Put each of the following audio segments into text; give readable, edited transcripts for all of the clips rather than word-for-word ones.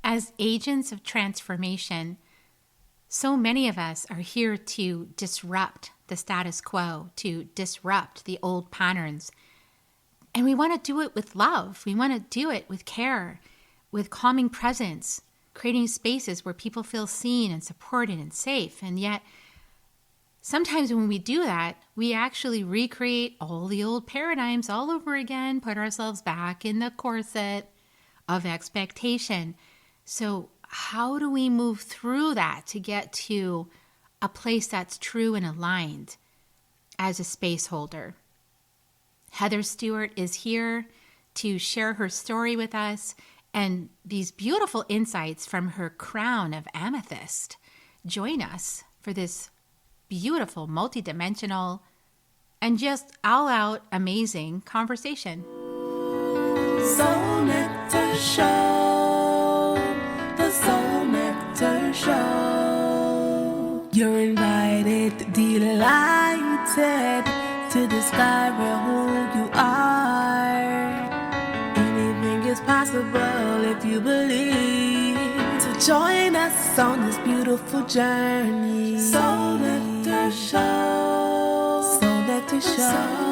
As agents of transformation, so many of us are here to disrupt the status quo, to disrupt the old patterns. And we want to do it with love. We want to do it with care, with calming presence, creating spaces where people feel seen and supported and safe. And yet, sometimes when we do that, we actually recreate all the old paradigms all over again, put ourselves back in the corset of expectation. So how do we move through that to get to a place that's true and aligned as a space holder? Heather Stewart is here to share her story with us and these beautiful insights from her crown of amethyst. Join us for this beautiful, multidimensional, and just all-out amazing conversation. Soul Nectar Show, the Soul Nectar Show. You're invited, delighted to discover who you are. Anything is possible if you believe. So join us on this beautiful journey. Soul Nectar Show. Soul Nectar Show.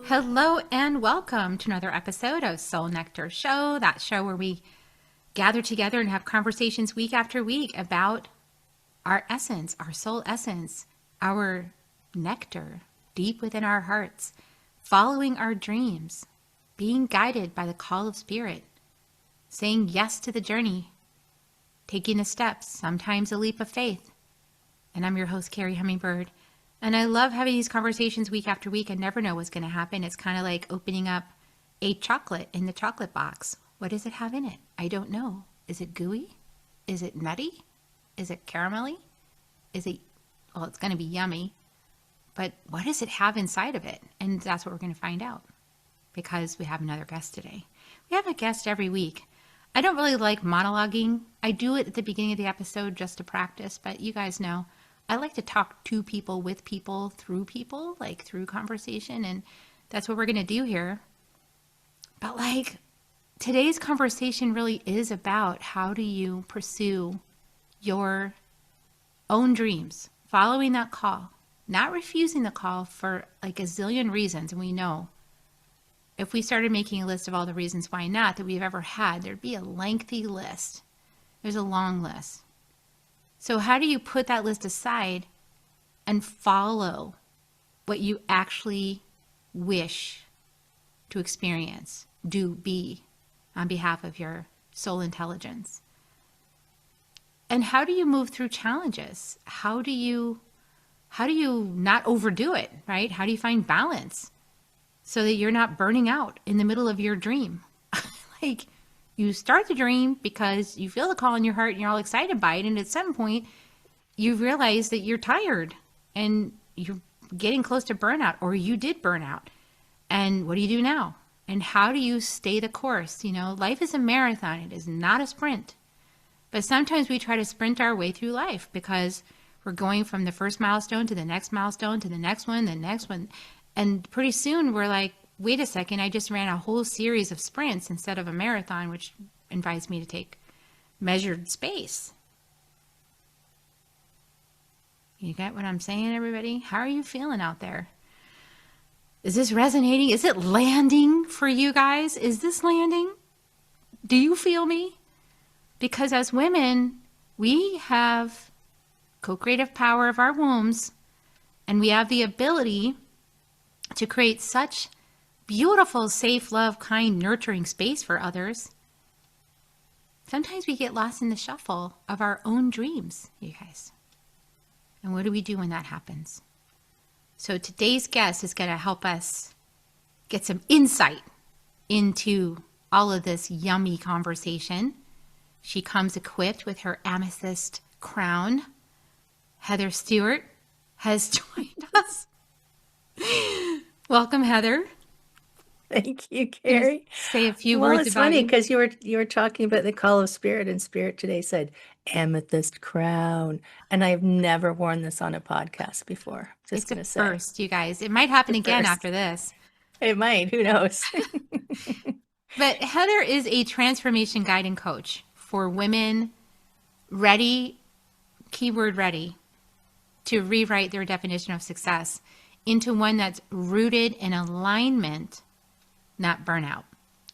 Hello and welcome to another episode of Soul Nectar Show, that show where we gather together and have conversations week after week about our essence, our soul essence, our nectar deep within our hearts, following our dreams, being guided by the call of spirit, saying yes to the journey, taking the steps, sometimes a leap of faith. And I'm your host, Kerri Hummingbird. And I love having these conversations week after week. I never know what's going to happen. It's kind of like opening up a chocolate in the chocolate box. What does it have in it? I don't know. Is it gooey? Is it nutty? Is it caramelly? Well, it's going to be yummy. But what does it have inside of it? And that's what we're going to find out because we have another guest today. We have a guest every week. I don't really like monologuing. I do it at the beginning of the episode just to practice, but you guys know I like to talk to people, with people, like through conversation, and that's what we're going to do here. But like today's conversation really is about how do you pursue your own dreams, following that call, not refusing the call for like a zillion reasons. And we know if we started making a list of all the reasons why not that we've ever had, there'd be a lengthy list. There's a long list. So how do you put that list aside and follow what you actually wish to experience, do, be on behalf of your soul intelligence? And how do you move through challenges? How do you not overdo it, right? How do you find balance so that you're not burning out in the middle of your dream? Like, you start the dream because you feel the call in your heart and you're all excited by it. And at some point, you realize that you're tired and you're getting close to burnout, or you did burn out. And what do you do now? And how do you stay the course? You know, life is a marathon. It is not a sprint. But sometimes we try to sprint our way through life because we're going from the first milestone to the next milestone to the next one, the next one. And pretty soon we're like, wait a second, I just ran a whole series of sprints instead of a marathon, which invites me to take measured space. You get what I'm saying, everybody? How are you feeling out there? Is this resonating? Is it landing for you guys? Is this landing? Do you feel me? Because as women, we have co-creative power of our wombs, and we have the ability to create such beautiful, safe, love, kind, nurturing space for others. Sometimes we get lost in the shuffle of our own dreams, you guys. And what do we do when that happens? So today's guest is going to help us get some insight into all of this yummy conversation. She comes equipped with her amethyst crown. Heather Stewart has joined us. Welcome, Heather. Thank you, Kerri. Say a few words about it. It's funny because you were talking about the call of spirit, and spirit today said amethyst crown, and I've never worn this on a podcast before. It's a first, you guys. It might happen again after this. It might. Who knows? But Heather is a transformation guide and coach for women ready, keyword ready, to rewrite their definition of success into one that's rooted in alignment, not burnout.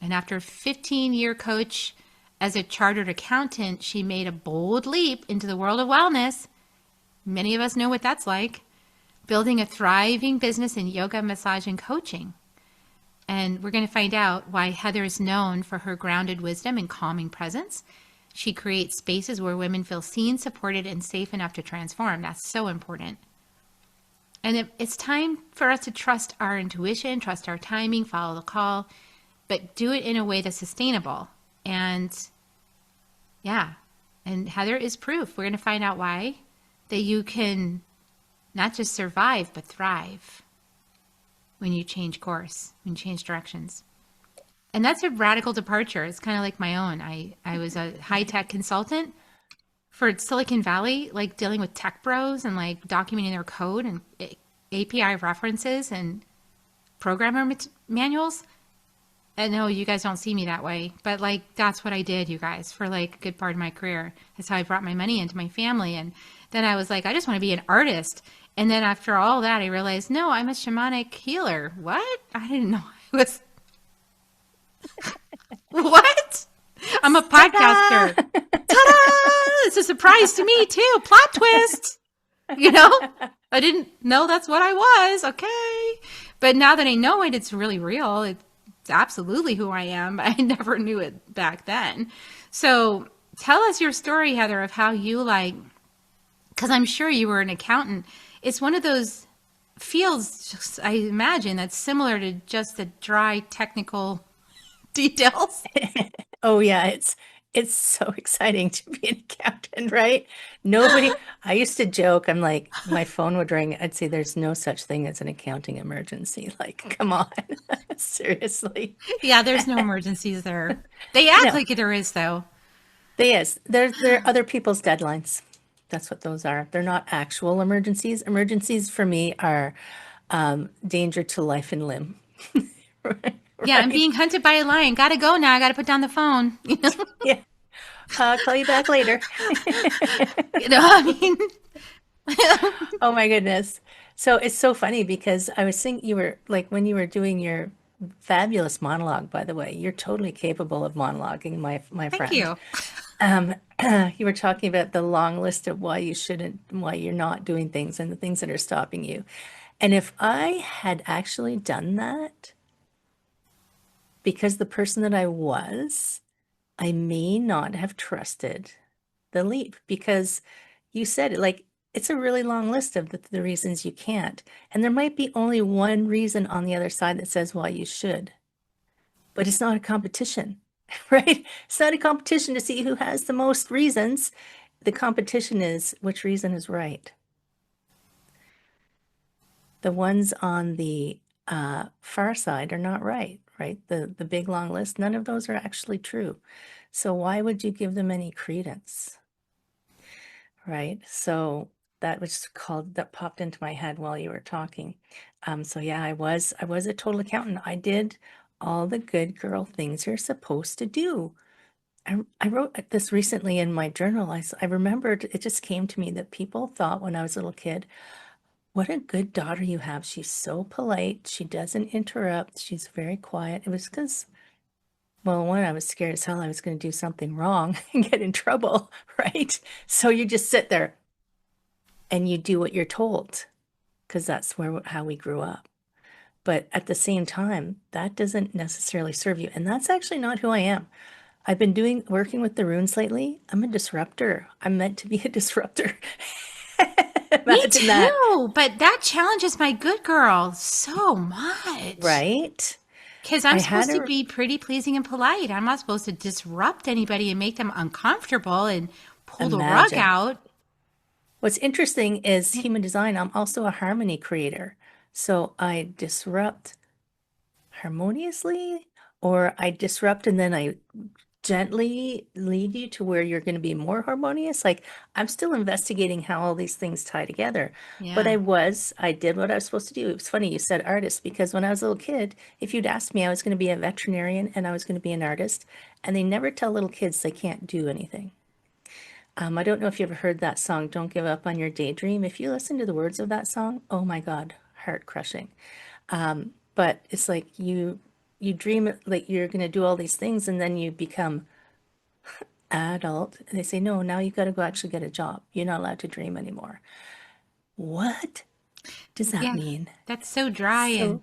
And after a 15-year coach as a chartered accountant, she made a bold leap into the world of wellness. Many of us know what that's like, building a thriving business in yoga, massage, and coaching. And we're going to find out why Heather is known for her grounded wisdom and calming presence. She creates spaces where women feel seen, supported, and safe enough to transform. That's so important. And it's time for us to trust our intuition, trust our timing, follow the call, but do it in a way that's sustainable. And yeah, and Heather is proof. We're going to find out why that you can not just survive, but thrive when you change course, when you change directions. And that's a radical departure. It's kind of like my own. I was a high-tech consultant for Silicon Valley, like dealing with tech bros and like documenting their code and API references and programmer manuals. And no, you guys don't see me that way, but like that's what I did, you guys, for like a good part of my career. That's how I brought my money into my family. And then I was like, I just want to be an artist. And then after all that, I realized, no, I'm a shamanic healer. What? I didn't know I was. What? I'm a podcaster. Ta-da! It's a surprise to me too. Plot twist. You know, I didn't know that's what I was. Okay. But now that I know it, it's really real. It's absolutely who I am. I never knew it back then. So tell us your story, Heather, of how you because I'm sure you were an accountant. It's one of those fields, I imagine, that's similar to just the dry technical details. Oh yeah, it's so exciting to be an accountant, right? I used to joke, I'm like, my phone would ring, I'd say there's no such thing as an accounting emergency. Like, come on, seriously. Yeah, there's no emergencies there. They act No, like there is, though. they're other people's deadlines. That's what those are. They're not actual emergencies. Emergencies for me are danger to life and limb. Yeah, I'm Right? being hunted by a lion. Gotta go now. I gotta put down the phone. Yeah. Call you back later. I mean, Oh my goodness. So it's so funny because I was thinking you were like when you were doing your fabulous monologue, by the way, you're totally capable of monologuing, my thank friend. you. Um, you were talking about the long list of why you shouldn't, why you're not doing things and the things that are stopping you. And if I had actually done that, because the person that I was, I may not have trusted the leap because you said it like it's a really long list of the reasons you can't. And there might be only one reason on the other side that says why you should, but it's not a competition, right? It's not a competition to see who has the most reasons. The competition is which reason is right. The ones on the far side are not right, right? The big long list, none of those are actually true. So why would you give them any credence? Right. So that popped into my head while you were talking. So yeah, I was a total accountant. I did all the good girl things you're supposed to do. I wrote this recently in my journal. I remembered it just came to me that people thought when I was a little kid, what a good daughter you have. She's so polite. She doesn't interrupt. She's very quiet. It was because, well, one, I was scared as hell I was going to do something wrong and get in trouble, right? So you just sit there and you do what you're told because that's how we grew up. But at the same time, that doesn't necessarily serve you. And that's actually not who I am. I've been working with the runes lately. I'm a disruptor. I'm meant to be a disruptor. Me Imagine that, too. But that challenges my good girl so much. right? Because I'm I had supposed to a be pretty pleasing and polite. I'm not supposed to disrupt anybody and make them uncomfortable and pull the rug imagine. out. What's interesting is human design. I'm also a harmony creator. So I disrupt harmoniously, or I disrupt and then I gently lead you to where you're going to be more harmonious. Like I'm still investigating how all these things tie together. But Yeah. I did what I was supposed to do. It was funny you said artist because when I was a little kid, if you'd asked me, I was going to be a veterinarian and I was going to be an artist. And they never tell little kids they can't do anything. I don't know if you ever heard that song, Don't Give Up on Your Daydream. If you listen to the words of that song, oh my God, heart crushing. But it's like you dream like you're going to do all these things and then you become adult and they say, no, now you've got to go actually get a job. You're not allowed to dream anymore. What does that Yeah. mean? That's so dry and So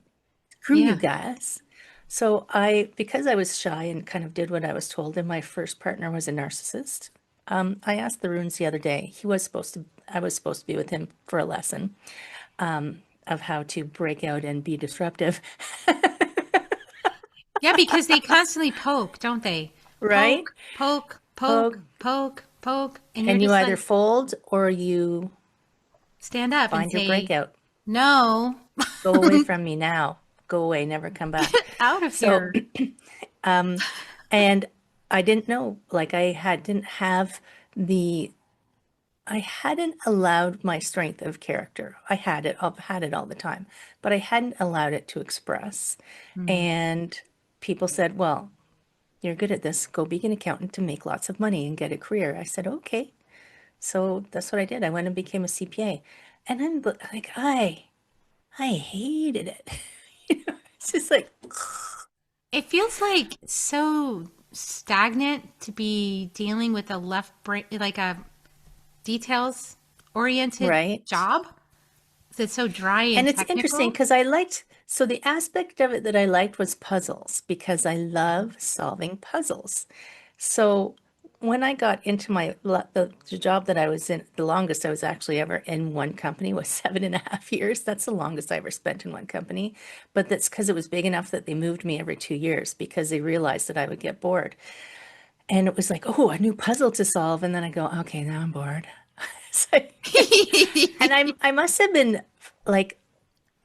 screw you yeah. guys. So because I was shy and kind of did what I was told, and my first partner was a narcissist, I asked the runes the other day. I was supposed to be with him for a lesson of how to break out and be disruptive, Yeah, because they constantly poke, don't they? right? Poke, poke, Oh, poke, poke, poke. And you're and you just either like, fold or you stand up and find your say, breakout. no, Go away from me now. Go away, never come back. get out of So, here. and I didn't know, like didn't have the, I hadn't allowed my strength of character. I've had it all the time, but I hadn't allowed it to express. Hmm. And people said, well, you're good at this. Go be an accountant to make lots of money and get a career. I said, okay. So that's what I did. I went and became a CPA. And then like I hated it. It's just like, It feels like so stagnant to be dealing with a left brain, like a details oriented right. job. It's so dry And and it's interesting technical. because so the aspect of it that I liked was puzzles because I love solving puzzles. So when I got into the job that I was in, the longest I was actually ever in one company was 7.5 years. That's the longest I ever spent in one company. But that's because it was big enough that they moved me every 2 years because they realized that I would get bored. And it was like, oh, a new puzzle to solve. And then I go, okay, now I'm bored. It's like- and I must have been like,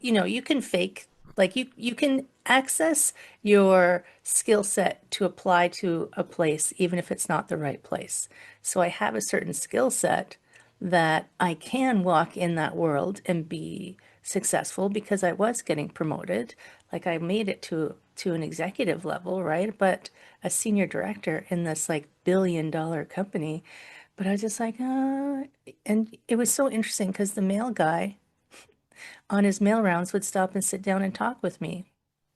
you can fake, like you can access your skill set to apply to a place, even if it's not the right place. So I have a certain skill set that I can walk in that world and be successful because I was getting promoted. Like I made it to an executive level, right? But a senior director in this like billion-dollar company. But I was just like, and it was so interesting because the mail guy on his mail rounds would stop and sit down and talk with me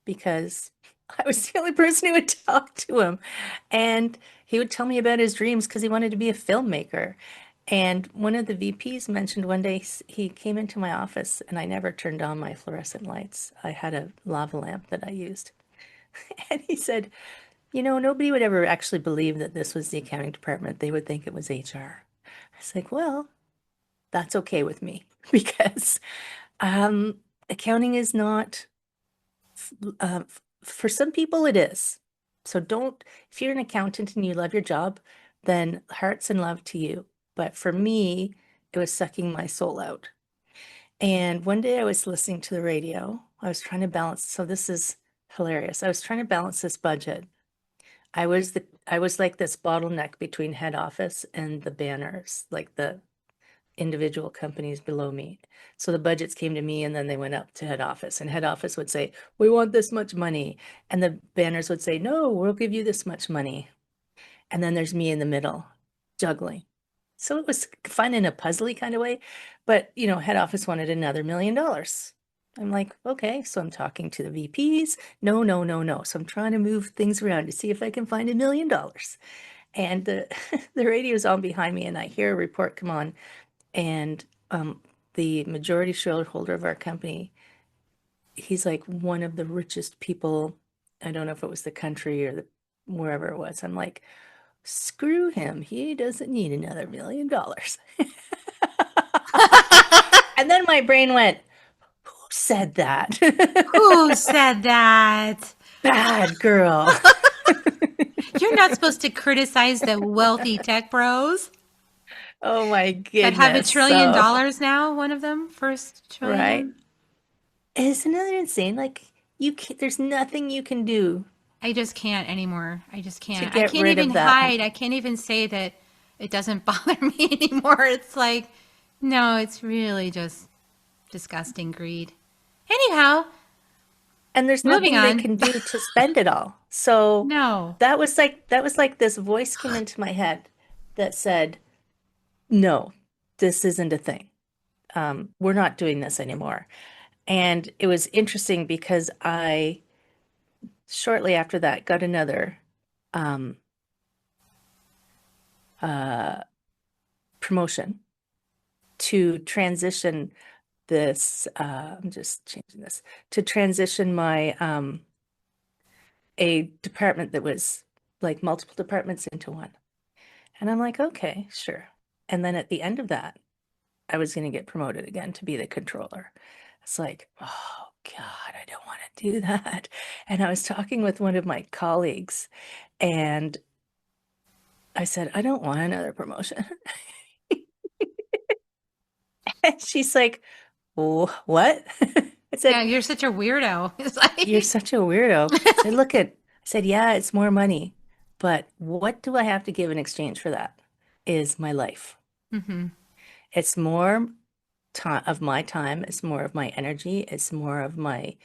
because I was the only person who would talk to him. And he would tell me about his dreams because he wanted to be a filmmaker. And one of the VPs mentioned one day he came into my office and I never turned on my fluorescent lights. I had a lava lamp that I used. And he said, nobody would ever actually believe that this was the accounting department. They would think it was HR. I was like, well, that's okay with me because um, accounting is not, for some people it is. So if you're an accountant and you love your job, then hearts and love to you. But for me, it was sucking my soul out. And one day I was listening to the radio. I was trying to balance. So this is hilarious. I was trying to balance this budget. I was like this bottleneck between head office and the banners, like the individual companies below me. So the budgets came to me and then they went up to head office and head office would say, we want this much money. And the banners would say, no, we'll give you this much money. And then there's me in the middle juggling. So it was fun in a puzzly kind of way. But, head office wanted another $1 million. I'm like, okay, so I'm talking to the VPs. No, no, no, no. So I'm trying to move things around to see if I can find $1 million. And the the radio's on behind me and I hear a report come on and the majority shareholder of our company, he's like one of the richest people. I don't know if it was the country or wherever it was. I'm like, screw him. He doesn't need another $1 million. And then my brain went, who said that? Who said that? Bad girl. You're not supposed to criticize the wealthy tech bros Oh my that have a goodness. trillion So, dollars now. One of them, first right. trillion. Isn't it insane? Like there's nothing you can do I just can't anymore. I just to can't. I get can't rid even of that. hide. I can't even say that it doesn't bother me anymore. It's like, no, it's really just disgusting greed. Anyhow, And there's moving nothing they on. can do to spend it all. So No. that was like this voice came into my head that said, no, this isn't a thing. We're not doing this anymore. And it was interesting because I shortly after that got another um, uh, promotion to transition this. I'm just changing this to transition my a department that was like multiple departments into one. And I'm like, okay, sure. And then at the end of that, I was going to get promoted again to be the controller. It's like, oh God, I don't want to do that. And I was talking with one of my colleagues and I said, I don't want another promotion. And she's like, what? I Yeah, said, you're such a weirdo. It's you're like, such a weirdo. I said, I said, yeah, it's more money, but what do I have to give in exchange for that? Is my life. hmm It's more time of my time, it's more of my energy, it's more of my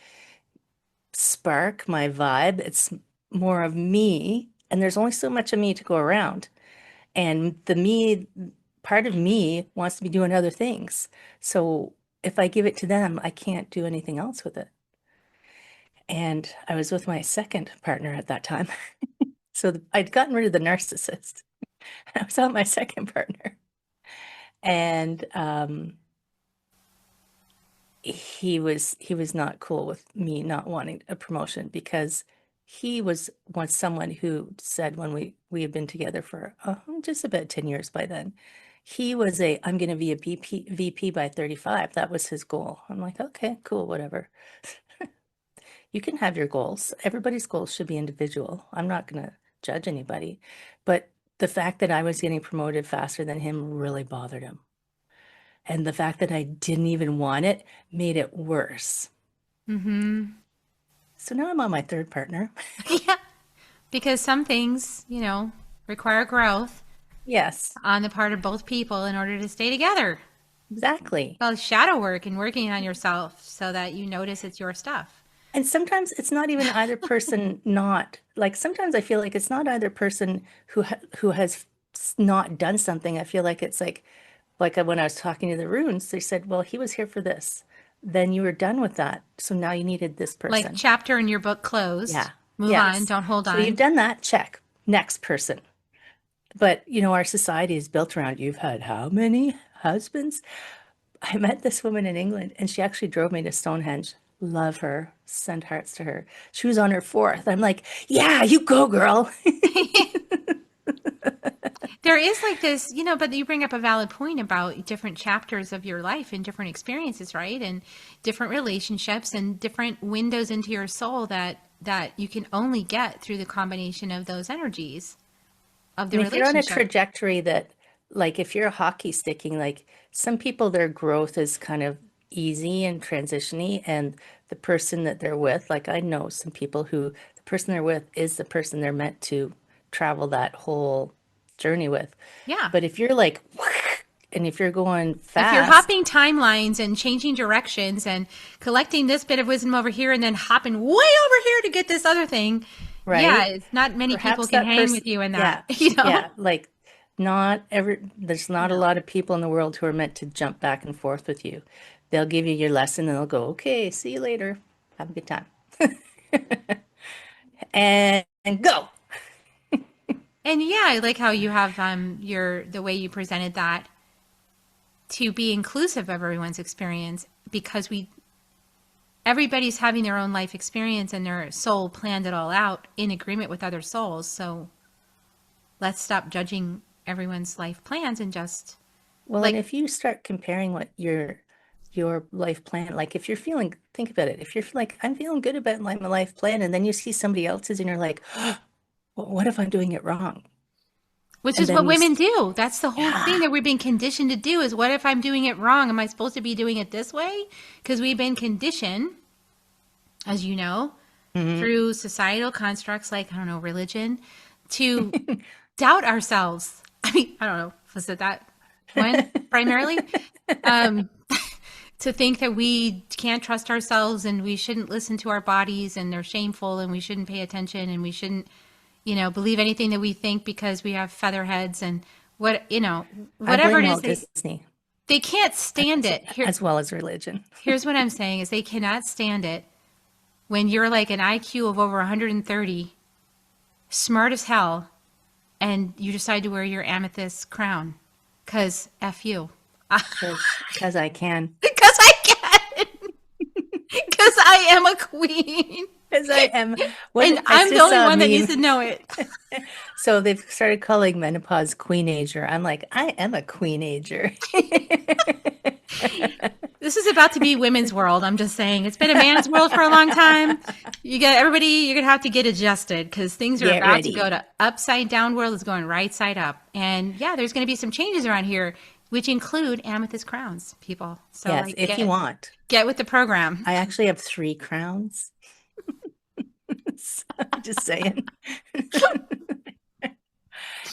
spark, my vibe, it's more of me. And there's only so much of me to go around. And the me, part of me wants to be doing other things. So if I give it to them, I can't do anything else with it. And I was with my second partner at that time. So I'd gotten rid of the narcissist. I was on my second partner. And he was not cool with me not wanting a promotion because he was once someone who said when we had been together for just about 10 years by then, he was I'm going to be a VP by 35. That was his goal. I'm like, okay, cool, whatever. You can have your goals. Everybody's goals should be individual. I'm not going to judge anybody. But the fact that I was getting promoted faster than him really bothered him. And the fact that I didn't even want it made it worse. hmm So now I'm on my third partner. Yeah, because some things, require growth Yes, on the part of both people in order to stay together. exactly. Well, shadow work and working on yourself so that you notice it's your stuff. And sometimes it's not even either person not like sometimes I feel like it's not either person who has not done something. I feel like it's like when I was talking to the runes, they said, "Well, he was here for this. Then you were done with that. So now you needed this Like person." chapter in your book closed. Yeah. Move on. Yes. Don't hold So you've on. done that, check. Next person. But our society is built around you've had how many husbands? I met this woman in England and she actually drove me to Stonehenge. Love her. Send hearts to her. She was on her fourth. I'm like, yeah, you go, girl. There is like this, but you bring up a valid point about different chapters of your life and different experiences, right? And different relationships and different windows into your soul that you can only get through the combination of those energies of the And if you're on a relationship. trajectory that, like, if you're hockey sticking, like some people, their growth is kind of easy and transitiony, and the person that they're with, like, I know some people who the person they're with is the person they're meant to travel that whole journey with. Yeah. But if you're like, and if you're going If you're fast, hopping timelines and changing directions and collecting this bit of wisdom over here and then hopping way over here to get this other thing, yeah, right? it's not many people Perhaps can that hang person, with you in yeah, that, you know? yeah, like there's not a No. lot of people in the world who are meant to jump back and forth with you. They'll give you your lesson and they'll go, okay, see you later. Have a good time. And go. And yeah, I like how you have the way you presented that to be inclusive of everyone's experience because everybody's having their own life experience and their soul planned it all out in agreement with other souls. So let's stop judging everyone's life plans and just Well, and like if you start comparing what your life plan, like if you're feeling, think about it. If you're like, I'm feeling good about my life plan, and then you see somebody else's and you're like, what if I'm doing it wrong? which And is then what women do. That's the whole thing yeah, that we're being conditioned to do is what if I'm doing it wrong? Am I supposed to be doing it this way? Because we've been conditioned, as you know, Mhm. through societal constructs like, I don't know, religion, to doubt ourselves. I mean, I don't know, was it that one primarily? Um, to think that we can't trust ourselves and we shouldn't listen to our bodies and they're shameful and we shouldn't pay attention and we shouldn't, believe anything that we think because we have feather heads and I whatever blame it is, Walt Disney they can't stand as, it. as well as religion. Here's what I'm saying is they cannot stand it when you're like an IQ of over 130, smart as hell, and you decide to wear your amethyst crown. Because F you. Because I can. Because I can. Because I am a queen. Because I am. And I I'm the just only saw a one that needs meme. to know it. So they've started calling menopause queenager. I'm like, I am a queenager. This is about to be women's world. I'm just saying. It's been a man's world for a long time. Everybody, you're going to have to get adjusted because things are Get about to go ready. to upside down world is going right side up. And yeah, there's going to be some changes around here, which include amethyst crowns, people. So Yes, like if you want. get with the program. I actually have 3 crowns. So, just saying.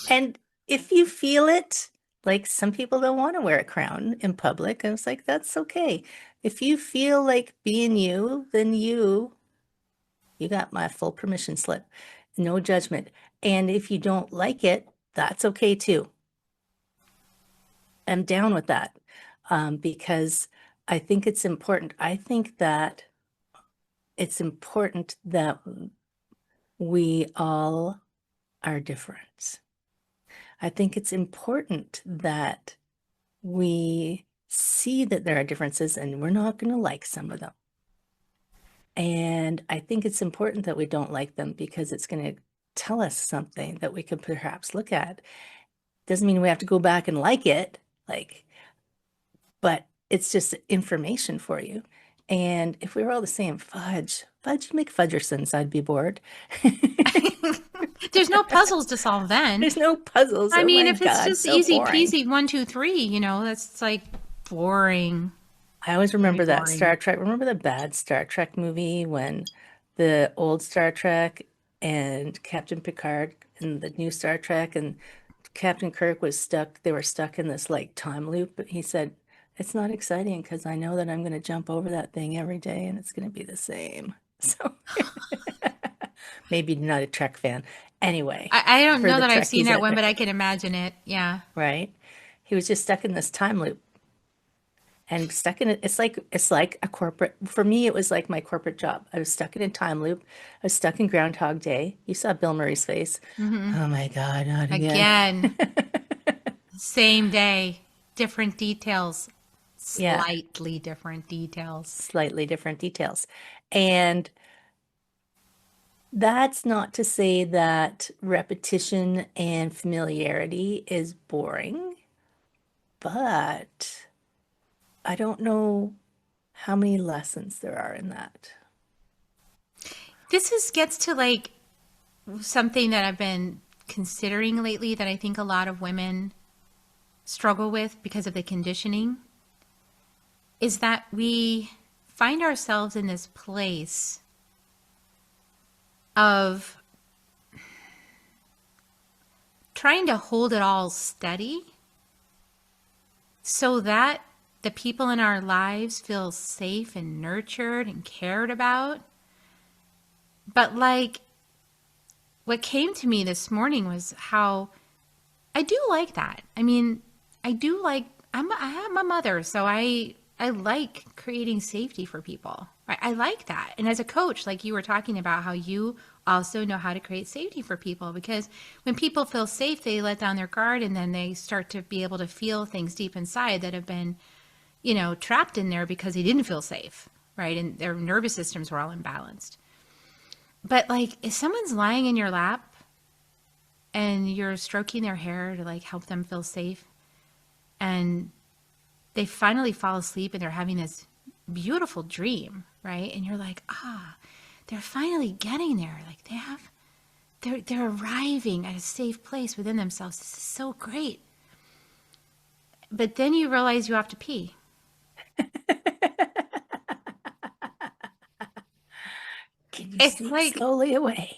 And if you feel it, like some people don't want to wear a crown in public, I was like, that's okay. If you feel like being you, then you got my full permission slip. No judgment. And if you don't like it, that's okay too. I'm down with that. Because I think it's important. I think that it's important that we all are different. I think it's important that we see that there are differences and we're not going to like some of them. And I think it's important that we don't like them because it's going to tell us something that we could perhaps look at. Doesn't mean we have to go back and like it, but it's just information for you. And if we were all the same, you'd make Fudgersons, I'd be bored. There's no puzzles to solve then. There's no puzzles. I Oh mean, my if it's God, just so easy boring. peasy, 1, 2, 3, that's like boring. I always Very remember that boring. Star Trek. Remember the bad Star Trek movie when the old Star Trek and Captain Picard and the new Star Trek and Captain Kirk was stuck. They were stuck in this like time loop. But he said, "It's not exciting because I know that I'm going to jump over that thing every day and it's going to be the same." So maybe you're not a Trek fan. Anyway, I don't for know the that I've seen Trekkies that out one, there, but I can imagine it. Yeah. right? He was just stuck in this time loop and stuck in it. It's like a corporate, for me, it was like my corporate job. I was stuck in a time loop. I was stuck in Groundhog Day. You saw Bill Murray's face. Hmm. Oh my God, not again. Again, same day, different details, Yeah, slightly different details. slightly different details. And that's not to say that repetition and familiarity is boring, but I don't know how many lessons there are in that. Gets to like something that I've been considering lately that I think a lot of women struggle with because of the conditioning is that we find ourselves in this place of trying to hold it all steady so that the people in our lives feel safe and nurtured and cared about. But like what came to me this morning was how I do like that. I mean, I do like I'm a mother, so I like creating safety for people. I like that. And as a coach, like you were talking about how you also know how to create safety for people because when people feel safe, they let down their guard and then they start to be able to feel things deep inside that have been, trapped in there because they didn't feel safe, right? And their nervous systems were all imbalanced. But like if someone's lying in your lap and you're stroking their hair to like help them feel safe and they finally fall asleep and they're having this beautiful dream, right? And you're like, they're finally getting there. Like they're arriving at a safe place within themselves. This is so great. But then you realize you have to pee. Can you It's sneak like, slowly away?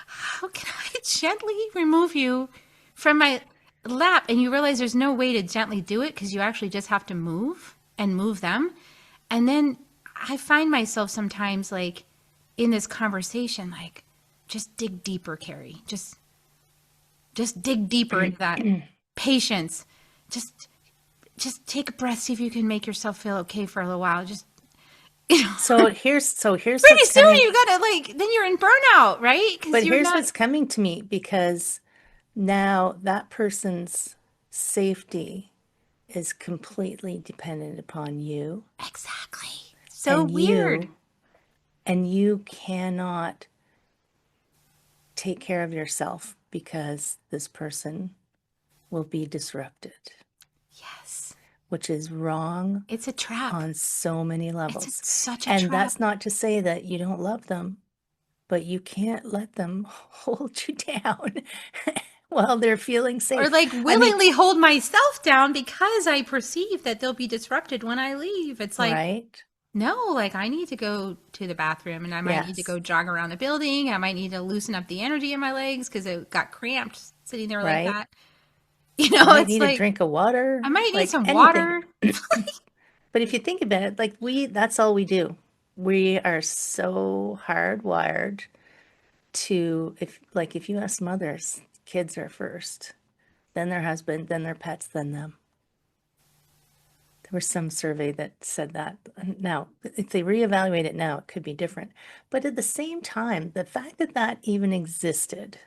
how can I gently remove you from my lap? And you realize there's no way to gently do it because you actually just have to move and move them. And then I find myself sometimes like in this conversation, like, just dig deeper, Kerri. Just dig deeper into that patience. Just take a breath, see if you can make yourself feel okay for a little while. Just, you know, So here's pretty what's soon coming. you gotta like, then you're in burnout, right? Because But you're here's not. what's coming to me, because now that person's safety is completely dependent upon you, Exactly. So and weird. you cannot take care of yourself because this person will be disrupted, Yes. which is wrong It's a trap. on so many It's levels. such a And trap. that's not to say that you don't love them, but you can't let them hold you down while they're feeling Or safe. like I mean, willingly hold myself down because I perceive that they'll be disrupted when I leave. It's like, right? no, like I need to go to the bathroom and I might need to Yes, go jog around the building. I might need to loosen up the energy in my legs because it got cramped sitting there like right? that. You You know, might it's need a like drink of water, I might need like some anything. water. But if you think about it, like that's all we do. We are so hardwired to, if you ask mothers, kids are first, then their husband, then their pets, then them. There was some survey that said that. Now, if they reevaluate it now, it could be different. But at the same time, the fact that that even existed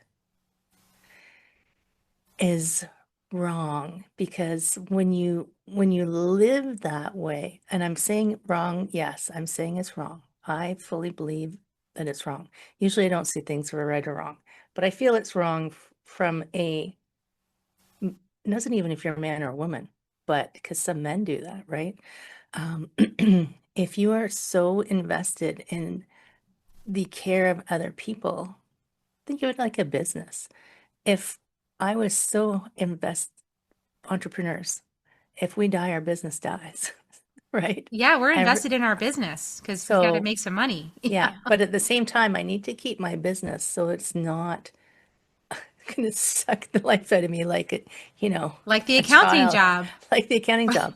is wrong, because when you live that way, and I'm saying wrong, yes, I'm saying it's wrong. I fully believe that it's wrong. Usually I don't see things for right or wrong, but I feel it's wrong from it doesn't even if you're a man or a woman, but because some men do that, right? Um, if you are so invested in the care of other people, think of it like a business. If I was so entrepreneurs, if we die, our business dies, right? Yeah, we're And invested in our business because we got to so, make some money. yeah, but at the same time, I need to keep my business so it's not going to suck the life out of me like Like the a accounting child, job. like the accounting job.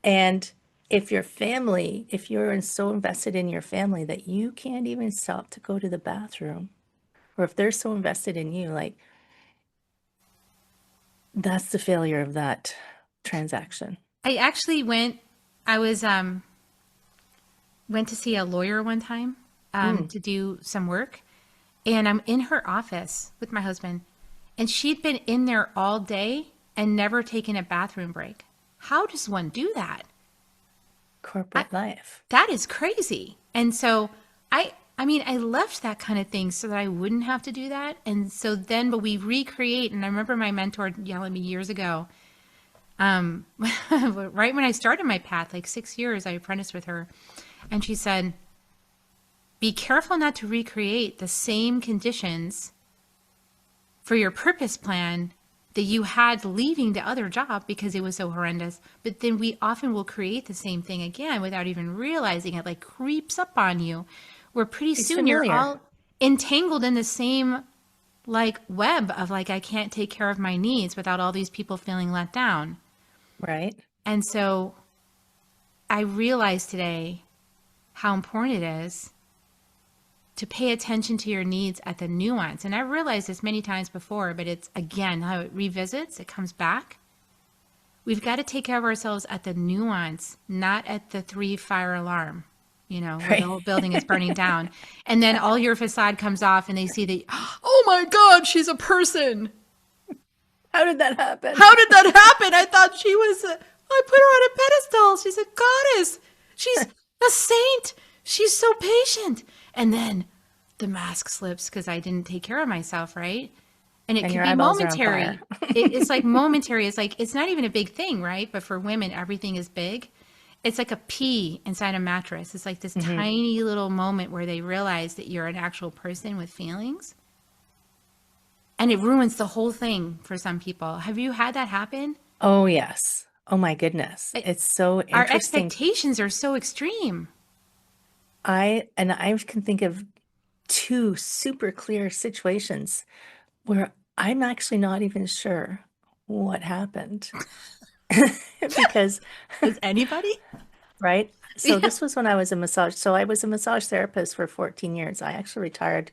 And if your family, if you're so invested in your family that you can't even stop to go to the bathroom, or if they're so invested in you, like that's the failure of that transaction. I actually I was went to see a lawyer one time to do some work, and I'm in her office with my husband, and she'd been in there all day and never taken a bathroom break. How does one do that? Corporate life. That is crazy. And so I mean, I left that kind of thing so that I wouldn't have to do that. And so then, but we recreate. And I remember my mentor yelling at me years ago, right when I started my path, like 6 years, I apprenticed with her. And she said, be careful not to recreate the same conditions for your purpose plan that you had leaving the other job because it was so horrendous. But then we often will create the same thing again without even realizing it, like creeps up on you, where pretty It's soon you're familiar, all entangled in the same like web of like, I can't take care of my needs without all these people feeling let down. right? And so I realized today how important it is to pay attention to your needs at the nuance. And I realized this many times before, but it's again how it revisits, it comes back. We've got to take care of ourselves at the nuance, not at the 3 fire alarm, where the Right. whole building is burning down. And then all your facade comes off and they see that, oh my God, she's a person. How did that happen? How did that happen? I thought she was, I put her on a pedestal. She's a goddess. She's a saint. She's so patient. And then the mask slips because I didn't take care of myself, right? And it And could your be eyeballs are on momentary. fire. It's like momentary. It's like, it's not even a big thing, right? But for women, everything is big. It's like a pea inside a mattress. It's like this tiny little moment where they realize that you're an actual person with feelings. And it ruins the whole thing for some people. Have you had that happen? Oh, yes. Oh, my goodness. It's so Our interesting. expectations are so extreme. I can think of two super clear situations where I'm actually not even sure what happened because, Does anybody? right? So Yeah. this was when I was a massage. So I was a massage therapist for 14 years. I actually retired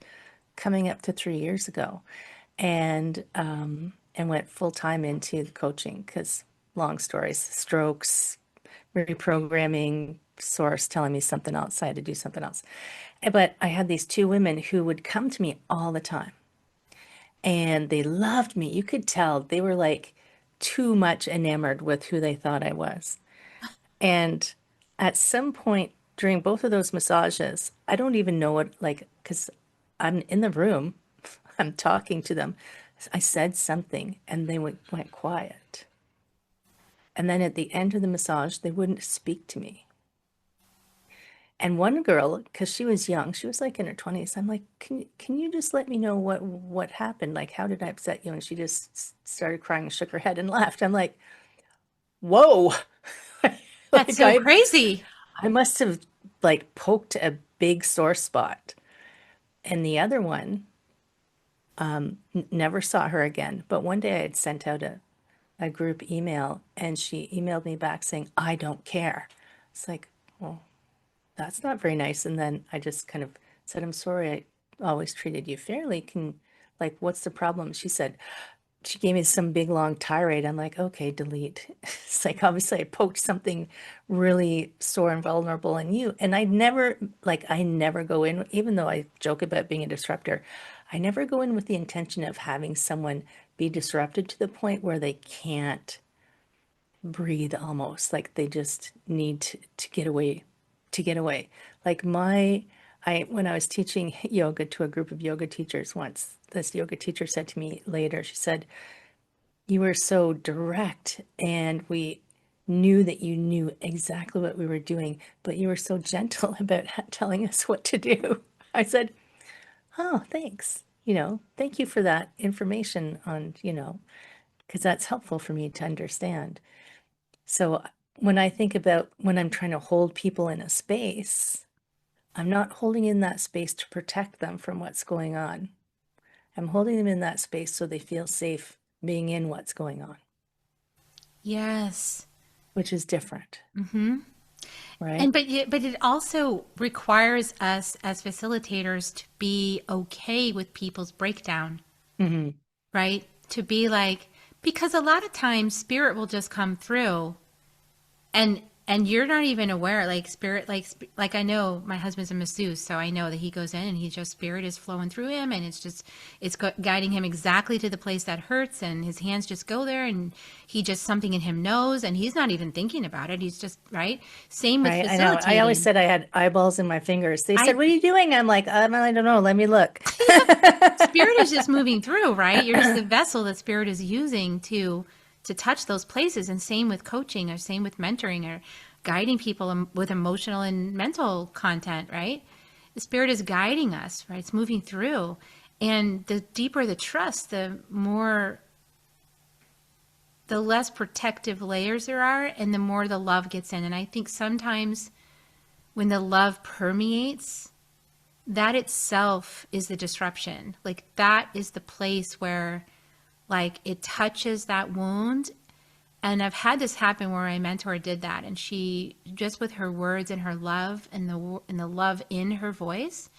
coming up to 3 years ago, and went full time into the coaching because long stories, strokes, reprogramming, source telling me something else, I had to do something else. But I had these two women who would come to me all the time and they loved me. You could tell they were like too much enamored with who they thought I was. And at some point during both of those massages, I don't even know what, like, because I'm in the room, I'm talking to them. I said something and they went quiet. And then at the end of the massage, they wouldn't speak to me. And one girl, because she was young, she was like in her 20s. I'm like, can you just let me know what happened? Like, how did I upset you? And she just started crying and shook her head and laughed. I'm like, whoa. That's Like so crazy. I must have like poked a big sore spot. And the other one, never saw her again. But one day I had sent out a group email and she emailed me back saying, I don't care. It's like, well, that's not very nice. And then I just kind of said, I'm sorry, I always treated you fairly. Like, what's the problem? She said, she gave me some big long tirade. I'm like, okay, delete. It's like, obviously, I poked something really sore and vulnerable in you. And I never go in, even though I joke about being a disruptor, I never go in with the intention of having someone be disrupted to the point where they can't breathe almost like they just need to get away, to get away. Like when I was teaching yoga to a group of yoga teachers once, this yoga teacher said to me later, she said, you were so direct and we knew that you knew exactly what we were doing, but you were so gentle about telling us what to do. I said, oh, thanks. Thank you for that information because that's helpful for me to understand. So when I think about when I'm trying to hold people in a space, I'm not holding in that space to protect them from what's going on. I'm holding them in that space so they feel safe being in what's going on, Yes. which is different, And right? but it also requires us as facilitators to be okay with people's breakdown, Hmm. right? To be like, because a lot of times spirit will just come through and you're not even aware, like spirit, like I know my husband's a masseuse, so I know that he goes in and he just, spirit is flowing through him, and guiding him exactly to the place that hurts, and his hands just go there, and he just, something in him knows, and he's not even thinking about it, he's just, right. Same with Right. I know. I always facilitating. said I had eyeballs in my fingers. They said, I what are you doing? I'm like, I don't know. Let me look. Spirit is just moving through, right? You're just the vessel that spirit is using to touch those places. And same with coaching, or same with mentoring, or guiding people with emotional and mental content, right? The spirit is guiding us, right? It's moving through. And the deeper the trust, the less protective layers there are, and the more the love gets in. And I think sometimes when the love permeates, that itself is the disruption. Like, that is the place where, like, it touches that wound. And I've had this happen where my mentor did that, and she, just with her words and her love and the love in her voice,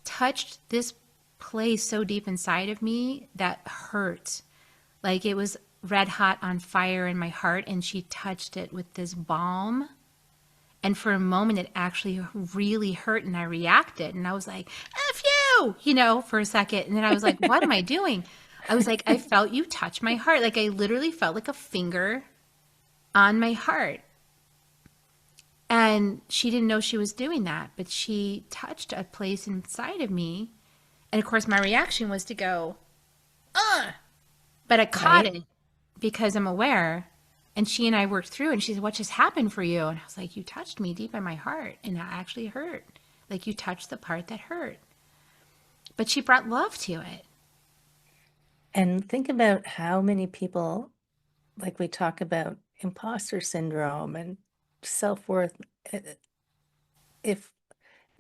touched this place so deep inside of me that hurt. Like, it was red hot on fire in my heart, and she touched it with this balm. And for a moment, it actually really hurt, and I reacted, and I was like, F you, for a second. And then I was like, what am I doing? I was like, I felt you touch my heart. Like, I literally felt like a finger on my heart. And she didn't know she was doing that, but she touched a place inside of me. And of course, my reaction was to go, but I caught Right. it because I'm aware. And she and I worked through, and she said, what just happened for you? And I was like, you touched me deep in my heart, and it actually hurt. Like, you touched the part that hurt. But she brought love to it. And think about how many people, like we talk about imposter syndrome and self-worth. If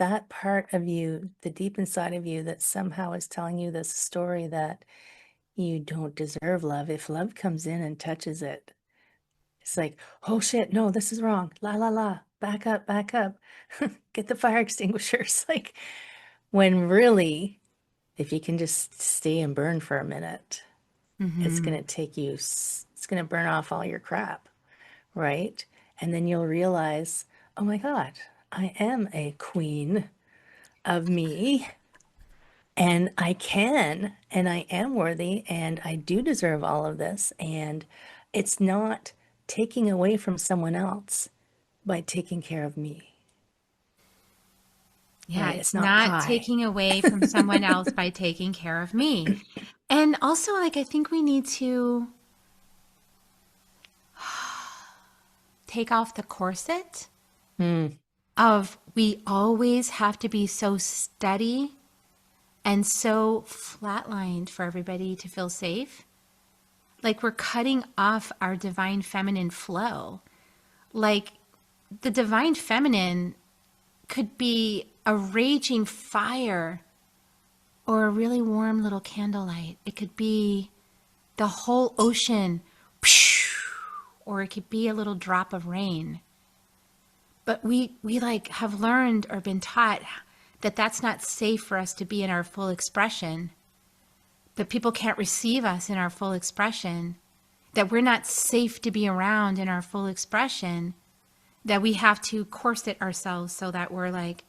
that part of you, the deep inside of you that somehow is telling you this story that you don't deserve love. If love comes in and touches it, it's like, oh shit, no, this is wrong. La la la. Back up, back up. Get the fire extinguishers. Like, when really, if you can just stay and burn for a minute, it's going to take you, it's going to burn off all your crap, right? And then you'll realize, oh my God, I am a queen of me, and I can, and I am worthy, and I do deserve all of this. And it's not taking away from someone else by taking care of me, Yeah, right? It's it's not not pie. taking away from someone else by taking care of me. And also, like, I think we need to take off the corset Mm, of we always have to be so steady and so flatlined for everybody to feel safe. Like we're cutting off our divine feminine flow. Like the divine feminine could be a raging fire or a really warm little candlelight. It could be the whole ocean, or it could be a little drop of rain. But we like have learned or been taught that that's not safe for us to be in our full expression, that people can't receive us in our full expression, that we're not safe to be around in our full expression, that we have to corset ourselves so that we're like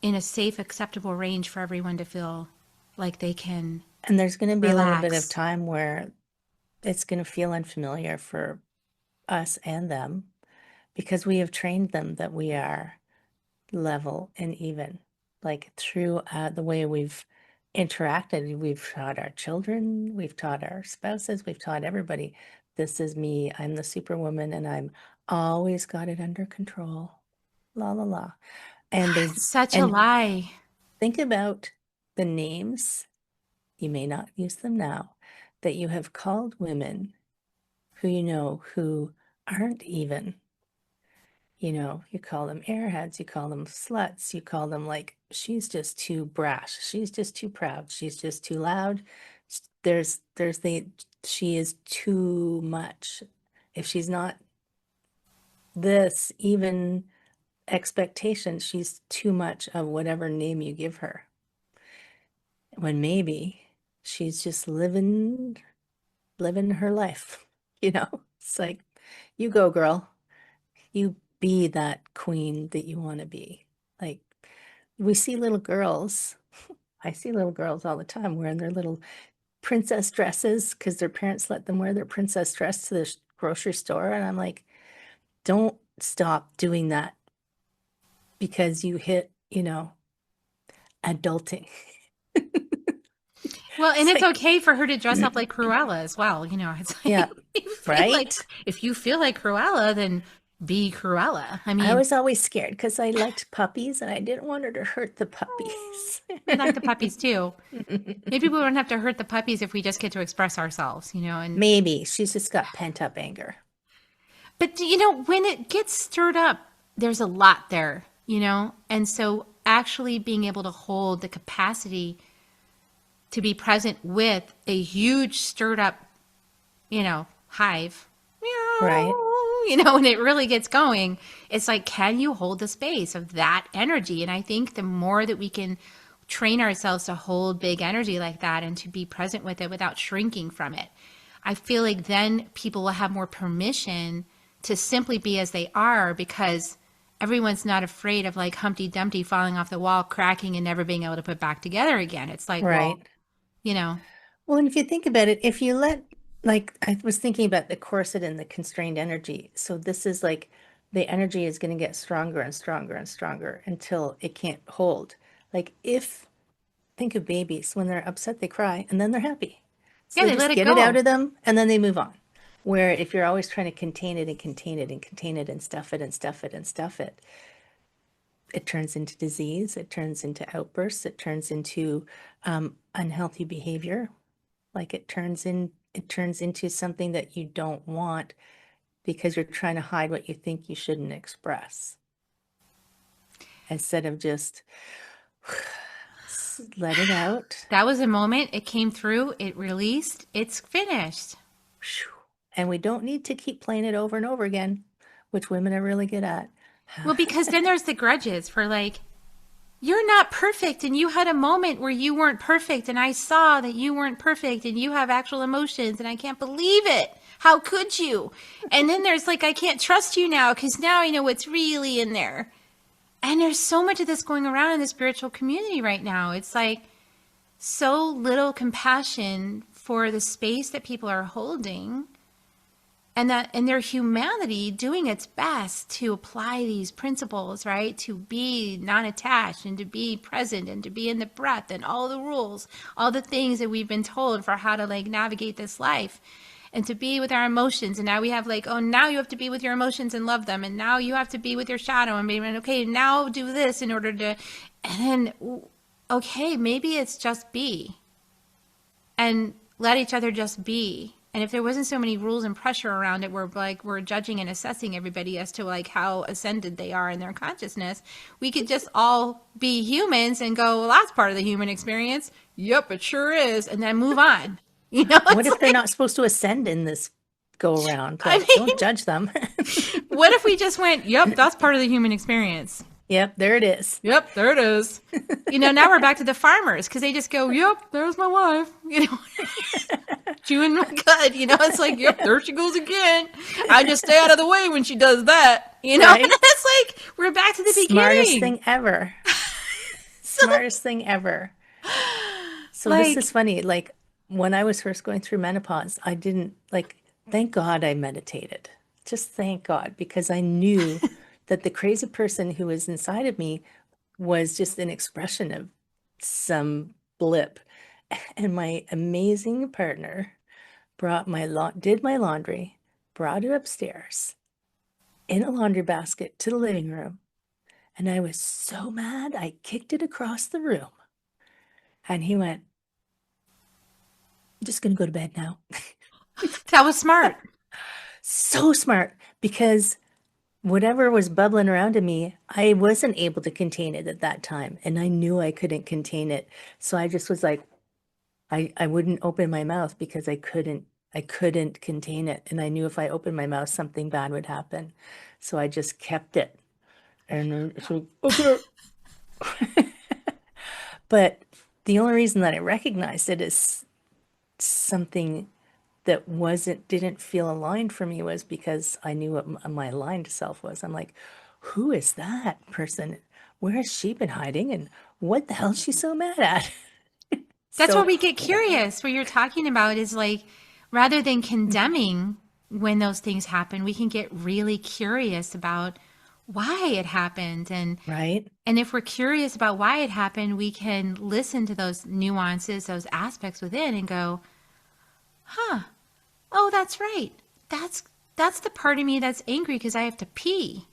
in a safe, acceptable range for everyone to feel like they can and there's going to be a little bit of relax. time where it's going to feel unfamiliar for us and them, because we have trained them that we are level and even, like through the way we've interacted. We've taught our children, we've taught our spouses, we've taught everybody, this is me, I'm the superwoman, and I'm always got it under control, la la la. And they, It's such a and lie. think about the names, you may not use them now, that you have called women who you know who aren't even. You know, you call them airheads, you call them sluts, you call them like, she's just too brash, she's just too proud, she's just too loud. She is too much. If she's not this even expectation, she's too much of whatever name you give her. When maybe she's just living her life, you know? It's like, you go, girl. You be that queen that you want to be. Like, we see little girls, I see little girls all the time wearing their little princess dresses because their parents let them wear their princess dress to the grocery store. And I'm like, don't stop doing that because you hit, adulting. Well, and It's it's like, okay for her to dress up like Cruella as well. You know, it's like yeah, right? if you feel like Cruella, then be Cruella. I I mean, was always scared because I liked puppies and I didn't want her to hurt the oh, puppies. we like the puppies too. Maybe we wouldn't have to hurt the puppies if we just get to express ourselves, you know, and Maybe she's just got pent up anger. but you know, when it gets stirred up, there's a lot there, you know? And so actually being able to hold the capacity to be present with a huge stirred up, you know, hive, Right. you know, when it really gets going, it's like, can you hold the space of that energy? And I think the more that we can train ourselves to hold big energy like that and to be present with it without shrinking from it, I feel like then people will have more permission to simply be as they are because everyone's not afraid of like Humpty Dumpty falling off the wall, cracking, and never being able to put back together again. It's like, well, Right. you know, Well, and if you think about it, if you let, like, I was thinking about the corset and the constrained energy. So this is like the energy is going to get stronger and stronger and stronger until it can't hold. Like, think of babies, when they're upset, they cry and then they're happy. So yeah, they they let just it get it out go. of them and then they move on. Where if you're always trying to contain it and contain it and contain it and stuff it and stuff it and stuff it, it turns into disease, it turns into outbursts, it turns into unhealthy behavior. Like it turns into something that you don't want because you're trying to hide what you think you shouldn't express. instead of just let it out. That was a moment. It came through. It released. It's finished. And we don't need to keep playing it over and over again, which women are really good at. Well, because then there's the grudges for like, you're not perfect and you had a moment where you weren't perfect and I saw that you weren't perfect and you have actual emotions and I can't believe it. How could you? And then there's like, I can't trust you now because now I know what's really in there. And there's so much of this going around in the spiritual community right now. It's like so little compassion for the space that people are holding. And their humanity doing its best to apply these principles, right? To be non-attached and to be present and to be in the breath and all the rules, all the things that we've been told for how to like navigate this life and to be with our emotions. And now we have like, oh, now you have to be with your emotions and love them. And now you have to be with your shadow and maybe, okay, now do this in order to, and then, okay, maybe it's just be and let each other just be. And if there wasn't so many rules and pressure around it, we're judging and assessing everybody as to like how ascended they are in their consciousness, we could just all be humans and go, well, that's part of the human experience. Yep, it sure is. And then move on. You know, what if they're not supposed to ascend in this go around? Like, don't judge them. What if we just went, yep, that's part of the human experience. Yep, there it is. Yep, there it is. You know, now we're back to the farmers because they just go, yep, there's my wife. You know, chewing my cud. You know, it's like, yep, there she goes again. I just stay out of the way when she does that. You know, right? And it's like we're back to the beginning. Smartest thing ever. Smartest thing ever. So like, this is funny. Like when I was first going through menopause, I didn't like. Thank God I meditated. Just thank God, because I knew that the crazy person who was inside of me was just an expression of some blip. And my amazing partner did my laundry, brought it upstairs in a laundry basket to the living room. And I was so mad, I kicked it across the room. And he went, I'm just going to go to bed now. That was smart. So smart, because whatever was bubbling around in me, I wasn't able to contain it at that time. And I knew I couldn't contain it. So I just was like, I wouldn't open my mouth because I couldn't contain it. And I knew if I opened my mouth, something bad would happen. So I just kept it. And so, okay. But the only reason that I recognized it as something that didn't feel aligned for me was because I knew what my aligned self was. I'm like, who is that person? Where has she been hiding? And what the hell is she so mad at? That's where we get curious. What you're talking about is like, rather than condemning when those things happen, we can get really curious about why it happened. And right. And if we're curious about why it happened, we can listen to those nuances, those aspects within and go, huh, oh, that's right. That's the part of me that's angry because I have to pee.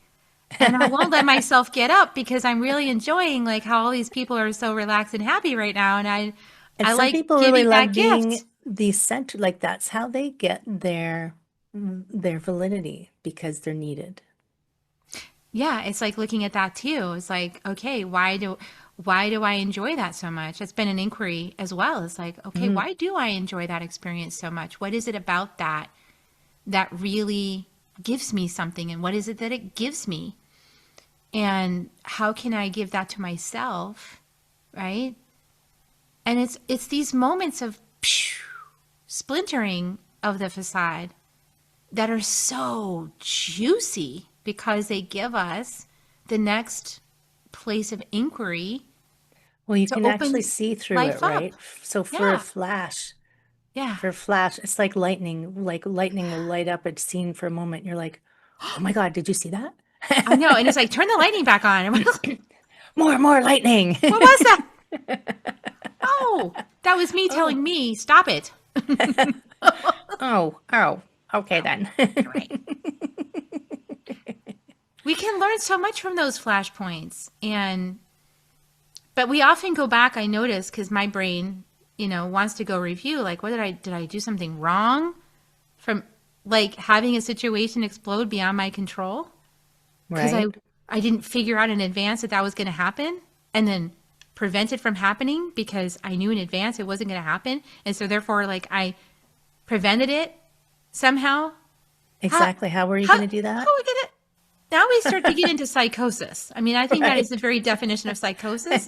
And I won't let myself get up because I'm really enjoying like how all these people are so relaxed and happy right now. And I some like people really love being gift. The center, like that's how they get their validity, because they're needed. Yeah, it's like looking at that too. It's like, okay, why do I enjoy that so much? It's been an inquiry as well. It's like, okay, why do I enjoy that experience so much? What is it about that really gives me something? And what is it that it gives me? And how can I give that to myself? Right? And it's these moments of splintering of the facade that are so juicy because they give us the next place of inquiry. Well, you can actually see through it, right? So for a flash, it's like lightning will light up a scene for a moment. You're like, oh my God, did you see that? I know. And it's like, turn the lightning back on. More lightning. What was that? Oh, that was me telling me, stop it. Oh, okay then. Right. We can learn so much from those flashpoints, but we often go back, I notice, because my brain, wants to go review, like, what did I do something wrong from like having a situation explode beyond my control? Right. I didn't figure out in advance that that was going to happen and then prevent it from happening because I knew in advance it wasn't going to happen. And so therefore, like I prevented it somehow. How, Exactly. How were you how going to do are that? we going to, now we start to get into psychosis. I mean, I think that is the Right. very definition of psychosis.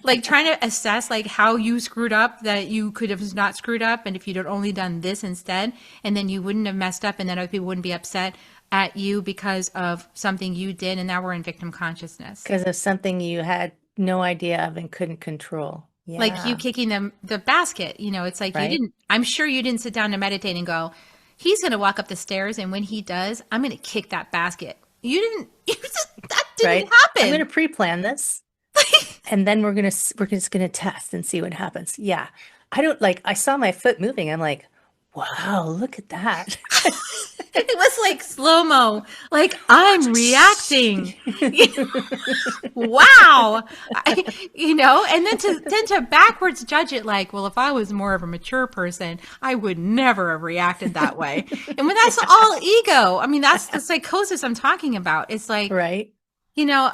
Like trying to assess like how you screwed up that you could have not screwed up. And if you'd only done this instead, and then you wouldn't have messed up and then other people wouldn't be upset at you because of something you did. And now we're in victim consciousness. Because of something you had no idea of and couldn't control. Like you Yeah. kicking the basket, it's like you Right. didn't, I'm sure you didn't sit down to meditate and go, he's going to walk up the stairs. And when he does, I'm going to kick that basket. You didn't, that didn't Right. I'm going to happen. pre-plan this, and then we're just going to test and see what happens. Yeah. I don't like, I saw my foot moving. I'm like, wow, look at that. It was like slow mo. Like I'm reacting. Wow. And then to backwards judge it like, well, if I was more of a mature person, I would never have reacted that way. And when that's all ego, I mean, that's the psychosis I'm talking about. It's like, Right. you know,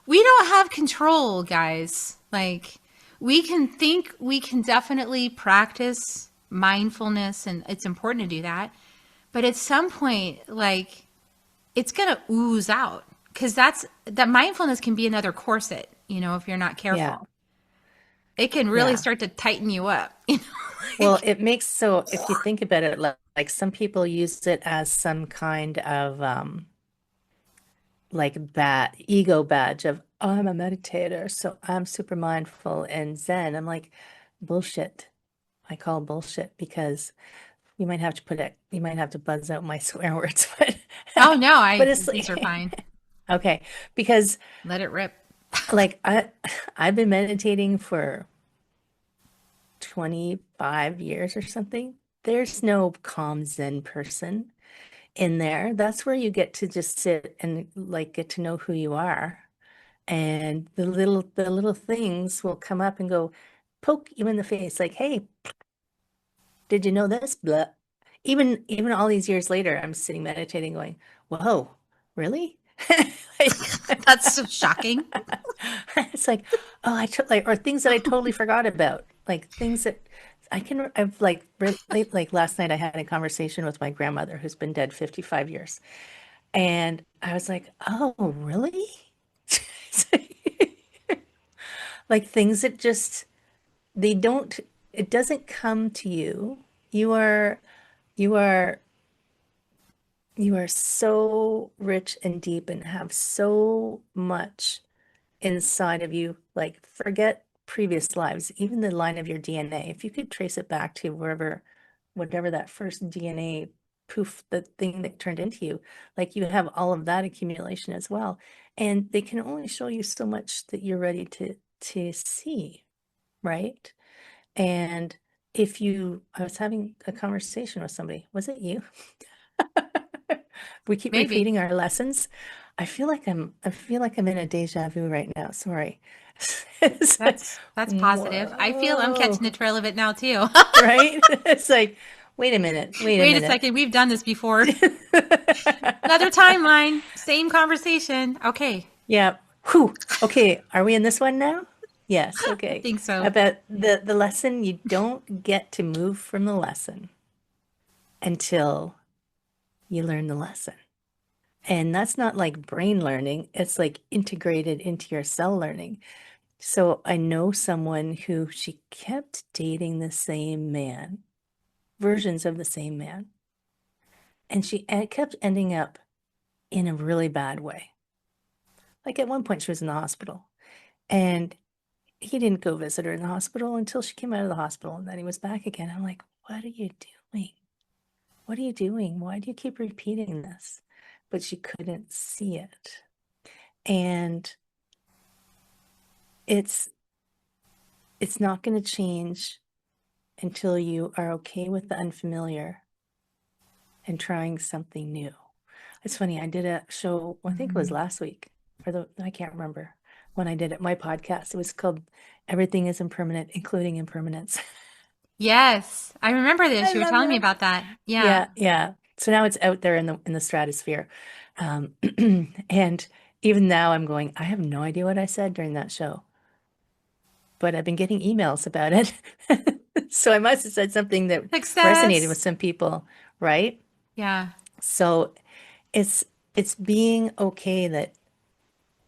we don't have control, guys. Like we can definitely practice mindfulness and it's important to do that. But at some point, like it's going to ooze out because that mindfulness can be another corset, if you're not Yeah. careful. It can really Yeah. start to tighten you up. Well, it makes so if you think about it, like some people use it as some kind of like ego badge of oh, I'm a meditator, so I'm super mindful and Zen. I'm like, bullshit. I call bullshit because you might have to buzz out my swear words, but Oh no, but it's these are like fine. okay, because Let it rip. like I've been meditating for 25 years or something. There's no calm Zen person in there. That's where you get to just sit and like get to know who you are. And the little things will come up and go poke you in the face like, "Hey, did you know this?" Blah. Even all these years later, I'm sitting meditating going, "Whoa, really?" Like That's so shocking. it's like, oh, like or things that I totally forgot about. Like things that I've like like last night I had a conversation with my grandmother who's been dead 55 years. And I was like, "Oh, really?" Like things that just they don't it doesn't come to you. You are you are you are so rich and deep and have so much inside of you. Like forget previous lives, even the line of your DNA. If you could trace it back to whatever that first DNA poof, the thing that turned into you, like you have all of that accumulation as well. And they can only show you so much that you're ready to see, right? And I was having a conversation with somebody. Was it you? We keep Maybe. repeating our lessons. I feel like I'm in a deja vu right now. Sorry. It's like, That's positive. I feel I'm catching the whoa, trail of it now too. right? It's like, wait a minute, wait a Wait a minute. second, we've done this before. Another timeline, same conversation. Okay, Yeah. Whew. Okay, are we in this one now? Yes, I okay. think so. About the lesson, you don't get to move from the lesson until you learn the lesson. And that's not like brain learning, it's like integrated into your cell learning. So I know someone who she kept dating the same man, versions of the same man, and she kept ending up in a really bad way. Like at one point, she was in the hospital, and he didn't go visit her in the hospital until she came out of the hospital, and then he was back again. I'm like, what are you doing? What are you doing? Why do you keep repeating this? But she couldn't see it. And it's it's not going to change until you are okay with the unfamiliar and trying something new. It's funny, I did a show, I think it was last week, I can't remember when I did it, my podcast. It was called Everything is Impermanent, Including Impermanence. Yes, I remember this. I You were love telling me that. about that. Yeah. Yeah, yeah. So now it's out there in the stratosphere. Um, and Even now, I'm going, I have no idea what I said during that show, but I've been getting emails about it. So I must have said something that resonated with Success. some people, right? Yeah. So it's it's being okay that,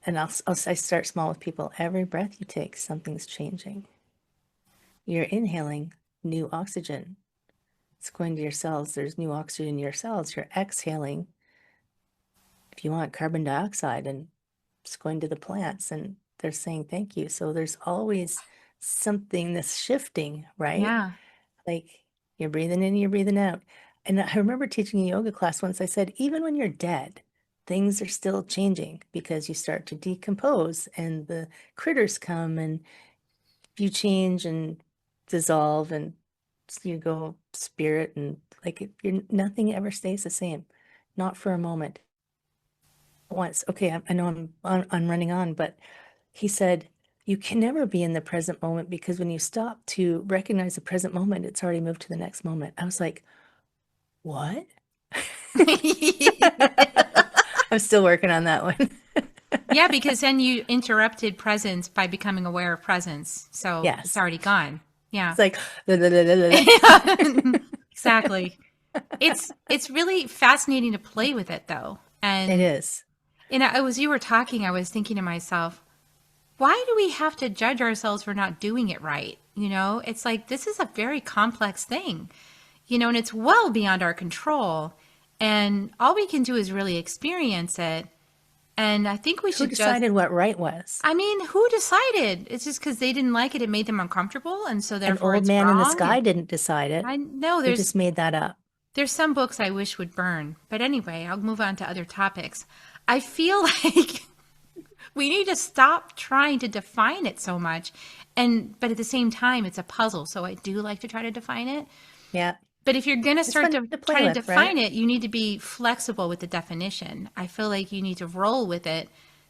and I start small with people. Every breath you take, something's changing. You're inhaling new oxygen. It's going to your cells. There's new oxygen in your cells. You're exhaling, if you want, carbon dioxide, and it's going to the plants, and they're saying thank you. So there's always something that's shifting, right? Yeah. Like you're breathing in, you're breathing out. And I remember teaching a yoga class once, I said, even when you're dead, things are still changing because you start to decompose and the critters come and you change and dissolve and you go spirit, and like nothing ever stays the same, not for a moment. Once, okay, I know I'm running on, but he said, you can never be in the present moment because when you stop to recognize the present moment, it's already moved to the next moment. I was like, what? I'm still working on that one. Yeah, because then you interrupted presence by becoming aware of presence. So it's Yes. already gone. Yeah. It's like, la, la, la, la, la. Exactly. It's really fascinating to play with it though. It And is. as you were talking, I was thinking to myself, why do we have to judge ourselves for not doing it right? It's like this is a very complex thing, and it's well beyond our control. And all we can do is really experience it. And I think we Who should just, decided what right was? I mean, who decided? It's just because they didn't like it, it made them uncomfortable. And so An therefore old it's man in the wrong. sky And didn't decide it. I know They just made that up. there's some books I wish would burn. But anyway, I'll move on to other topics. I feel like we need to stop trying to define it so much. But at the same time, it's a puzzle. So I do like to try to define it. Yeah. But if you're going to It's start fun to to play try to with, right? define it, you need to be flexible with the definition. I feel like you need to roll with it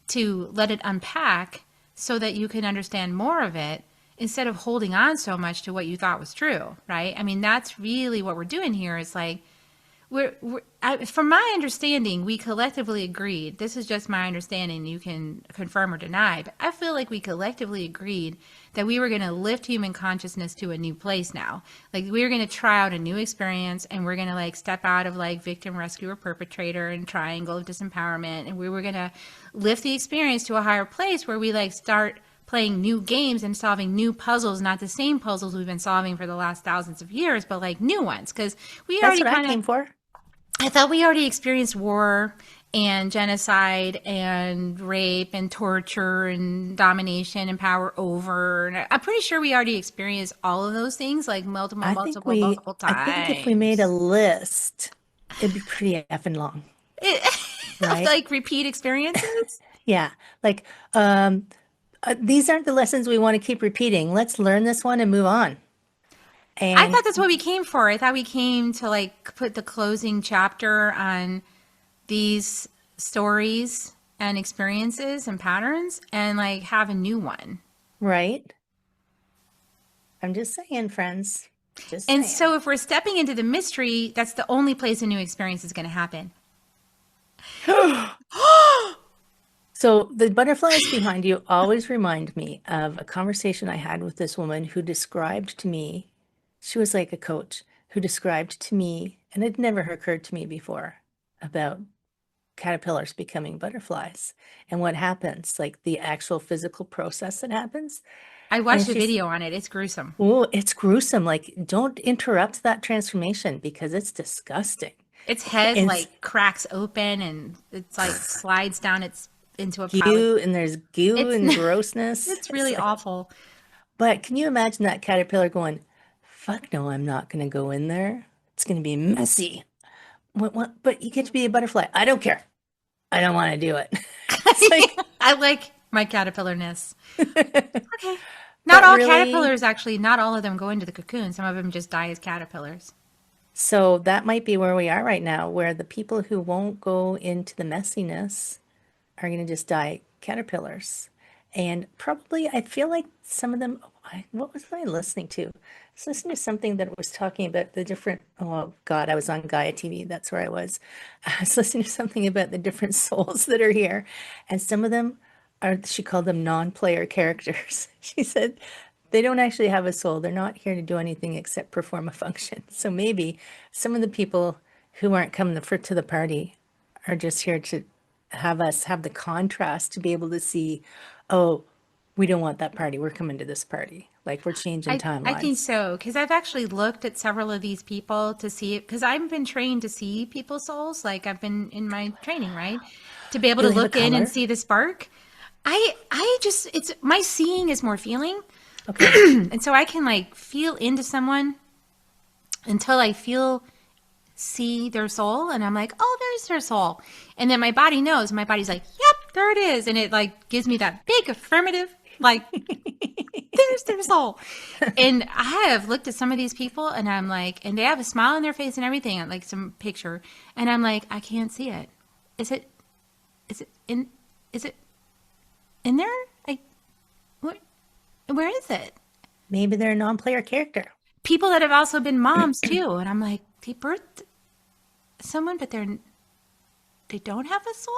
to let it unpack so that you can understand more of it instead of holding on so much to what you thought was true, right? I mean, that's really what we're doing here is like, from my understanding, we collectively agreed. This is just my understanding. You can confirm or deny, but I feel like we collectively agreed that we were going to lift human consciousness to a new place now. Like we were going to try out a new experience, and we're going to like step out of like victim, rescuer, perpetrator, and triangle of disempowerment, and we were going to lift the experience to a higher place where we like start playing new games and solving new puzzles, not the same puzzles we've been solving for the last thousands of years, but like new ones. Because we That's already what I kind of, came for. I thought we already experienced war and genocide and rape and torture and domination and power over. And I'm pretty sure we already experienced all of those things like multiple, multiple, multiple I think if we made a times. list, it'd be pretty effing long, right? Like repeat experiences. Yeah. Like, these aren't the lessons we want to keep repeating. Let's learn this one and move on. I And thought that's what we came for. I thought we came to like put the closing chapter on these stories and experiences and patterns and like have a new one. right. I'm just saying, friends. Just And saying. so if we're stepping into the mystery, that's the only place a new experience is going to happen. So the butterflies behind you always remind me of a conversation I had with this woman who described to me, she was like a coach, who described to me, and it never occurred to me before, about caterpillars becoming butterflies and what happens, like the actual physical process that happens. I And watched a she's, video on it. It's gruesome. oh, it's gruesome. Like, don't interrupt that transformation because it's disgusting. Its head It's like cracks open and it's like slides down its into a pile of goo, and there's goo it's and grossness. it's It's really like, awful. but can you imagine that caterpillar going, fuck no, I'm not going to go in there. It's going to be messy. What? But you get to be a butterfly. I don't care. I don't want to do it. It's like, I like my caterpillarness. Okay. Not but all really, caterpillars actually, not all of them go into the cocoon. Some of them just die as caterpillars. so that might be where we are right now, where the people who won't go into the messiness are going to just die caterpillars. And probably, I feel like some of them, what was I listening to? I was listening to something that was talking about the different, oh God, I was on Gaia TV. That's where I was. I was listening to something about the different souls that are here. And some of them are, she called them non-player characters. She said they don't actually have a soul. They're not here to do anything except perform a function. So maybe some of the people who aren't coming to the party are just here to have us have the contrast to be able to see, oh, we don't want that party. We're coming to this party. Like we're changing I think timelines. so, because I've actually looked at several of these people to see it, because I've been trained to see people's souls. Like I've been in my training, right? To be able Do to they have a look in and color? see the spark. I just, it's my seeing is more feeling. Okay. And so I can like feel into someone until I see their soul, and I'm like, oh, there's their soul. And then my body knows, my body's like, yep, there it is. And it like gives me that big affirmative, like, there's their soul. And I have looked at some of these people and I'm like, and they have a smile on their face and everything, like some picture. And I'm like, I can't see it. Is it, is it in there? Like, what, where is it? Maybe they're a non-player character. People that have also been moms too. And I'm like, they birthed someone, but they don't have a soul?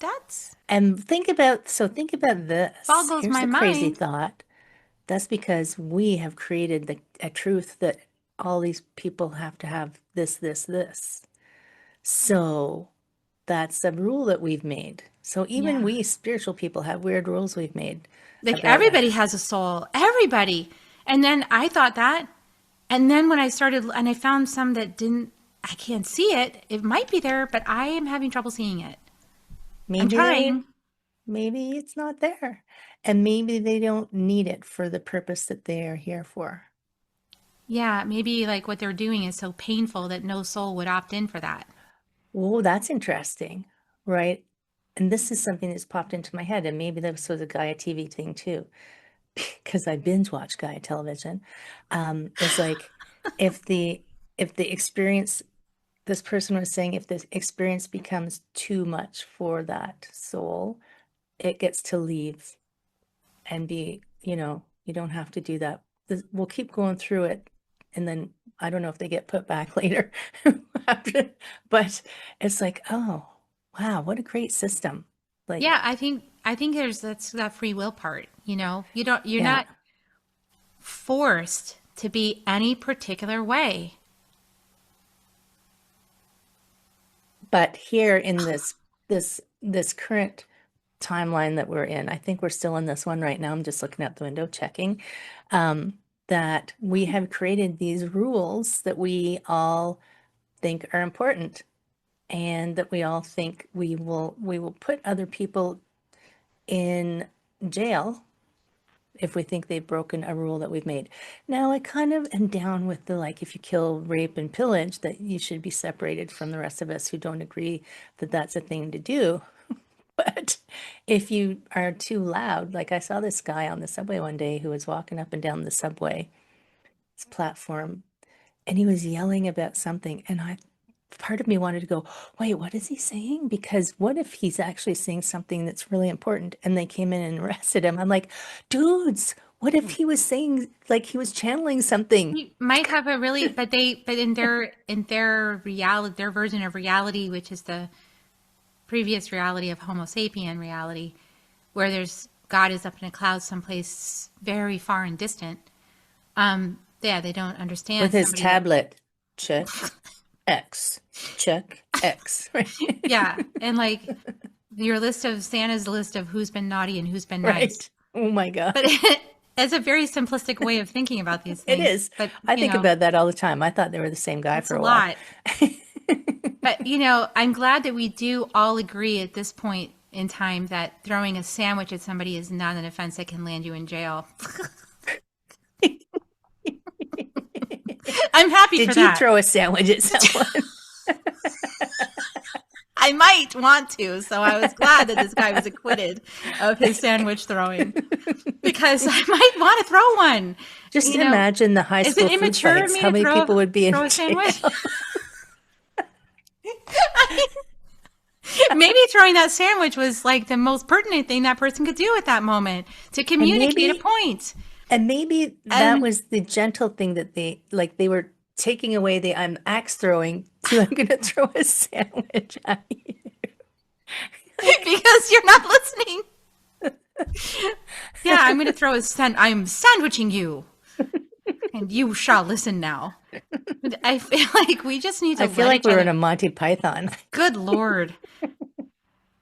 That's And think about this. boggles Here's my the crazy mind. thought. That's because we have created a truth that all these people have to have this, this, this. So that's a rule that we've made. So even Yeah. we spiritual people have weird rules we've made Like about everybody has a soul. Everybody. And then I thought that. And then when I started, and I found some that didn't, I can't see it. It might be there, but I am having trouble seeing it. I'm maybe trying. maybe it's not there. And maybe they don't need it for the purpose that they are here for. Yeah, maybe like what they're doing is so painful that no soul would opt in for that. Oh, that's interesting, right? And this is something that's popped into my head, and maybe this was a Gaia TV thing too, because I binge watch Gaia television. Is like if the experience, this person was saying, if the experience becomes too much for that soul, it gets to leave and be, you don't have to do that. We'll keep going through it. And then I don't know if they get put back later after, but it's like, oh, wow, what a great system. Like, Yeah, I think that's that free will part, you're yeah. not forced to be any particular way. But here in this current timeline that we're in, I think we're still in this one right now. I'm just looking out the window checking. That we have created these rules that we all think are important, and that we all think we will put other people in jail if we think they've broken a rule that we've made. Now, I kind of am down with the, like, if you kill, rape, and pillage, that you should be separated from the rest of us who don't agree that that's a thing to do. But if you are too loud, like I saw this guy on the subway one day who was walking up and down the subway platform, and he was yelling about something, and part of me wanted to go, wait, what is he saying? Because what if he's actually saying something that's really important and they came in and arrested him? I'm like, dudes, what if he was saying, like, he was channeling something? You might have a really, but in their reality, their version of reality, which is the previous reality of Homo sapien reality, where God is up in a cloud someplace very far and distant. Yeah, they don't understand With his somebody that, tablet, check X, check X. Right? yeah, and like your list of Santa's list of who's been naughty and who's been nice. Right. Oh my God. But it's a very simplistic way of thinking about these It things. is. But I think about that all the time. I thought they were the same guy it's for a a while. lot. But I'm glad that we do all agree at this point in time that throwing a sandwich at somebody is not an offense that can land you in jail. I'm happy for Did you that. throw a sandwich at someone? I might want to, so I was glad that this guy was acquitted of his sandwich throwing, because I might want to throw one. Just You know, imagine the high is school it food immature of fights. me How to many people would be in throw a jail? sandwich? maybe throwing that sandwich was like the most pertinent thing that person could do at that moment to And communicate a point. maybe that And was the gentle thing that they were taking away the I'm axe throwing to I'm gonna throw a sandwich at you. Like, because you're not listening. Yeah, I'm going to throw I'm sandwiching you, and you shall listen now. I feel like we just need to I feel let like each we were other. in a Monty Python. Good Lord.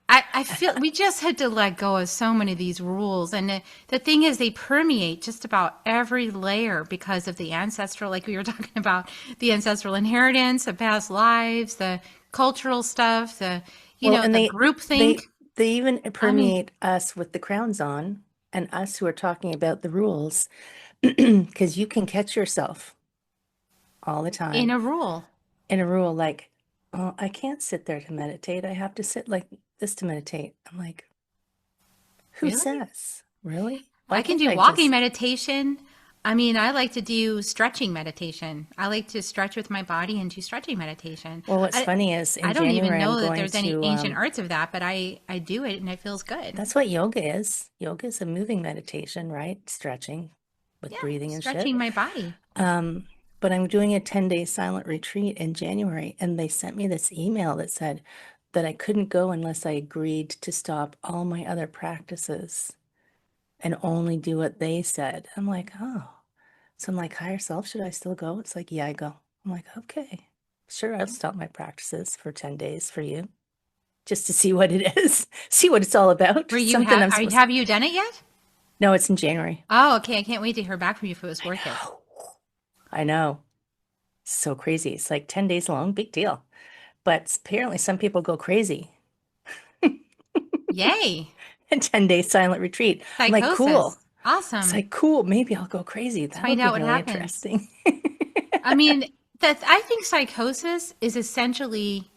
I feel we just had to let go of so many of these rules. And the thing is, they permeate just about every layer because of the ancestral, like we were talking about, the ancestral inheritance, the past lives, the cultural stuff, Well, and the group think. they even I mean, permeate us with the crowns on and us who are talking about the rules because you can catch yourself all the in time a rule. in a rule like, oh, I can't sit there to meditate. I have to sit like this to meditate. I'm like, who Really? says? Really? Why I can can't do I walking just, meditation. I mean, I like to do stretching meditation. I like to stretch with my body and do stretching meditation. well, what's I, funny is in I don't even January, I'm know that going there's any to, ancient arts of that, but I do it and it feels good. that's what yoga is. Yoga is a moving meditation, right? Stretching with Yeah, breathing and shit. stretching my body. But I'm doing a 10-day silent retreat in January, and they sent me this email that said that I couldn't go unless I agreed to stop all my other practices and only do what they said. I'm like, oh. So I'm like, higher self, should I still go? It's like, yeah, I go. I'm like, okay, sure, I'll stop my practices for 10 days for you just to see what it is, see what it's all about. Something I'm supposed to. Have you done it yet? No, it's in January. Oh, okay. I can't wait to hear back from you if it was worth it. I know. So crazy. It's like 10 days long, big deal. But apparently some people go crazy. Yay. A 10-day silent retreat. I'm like, cool. Psychosis. It's Awesome. like, cool, maybe I'll go crazy. Let's That'll find be out what really happens. interesting. I mean, I think psychosis is essentially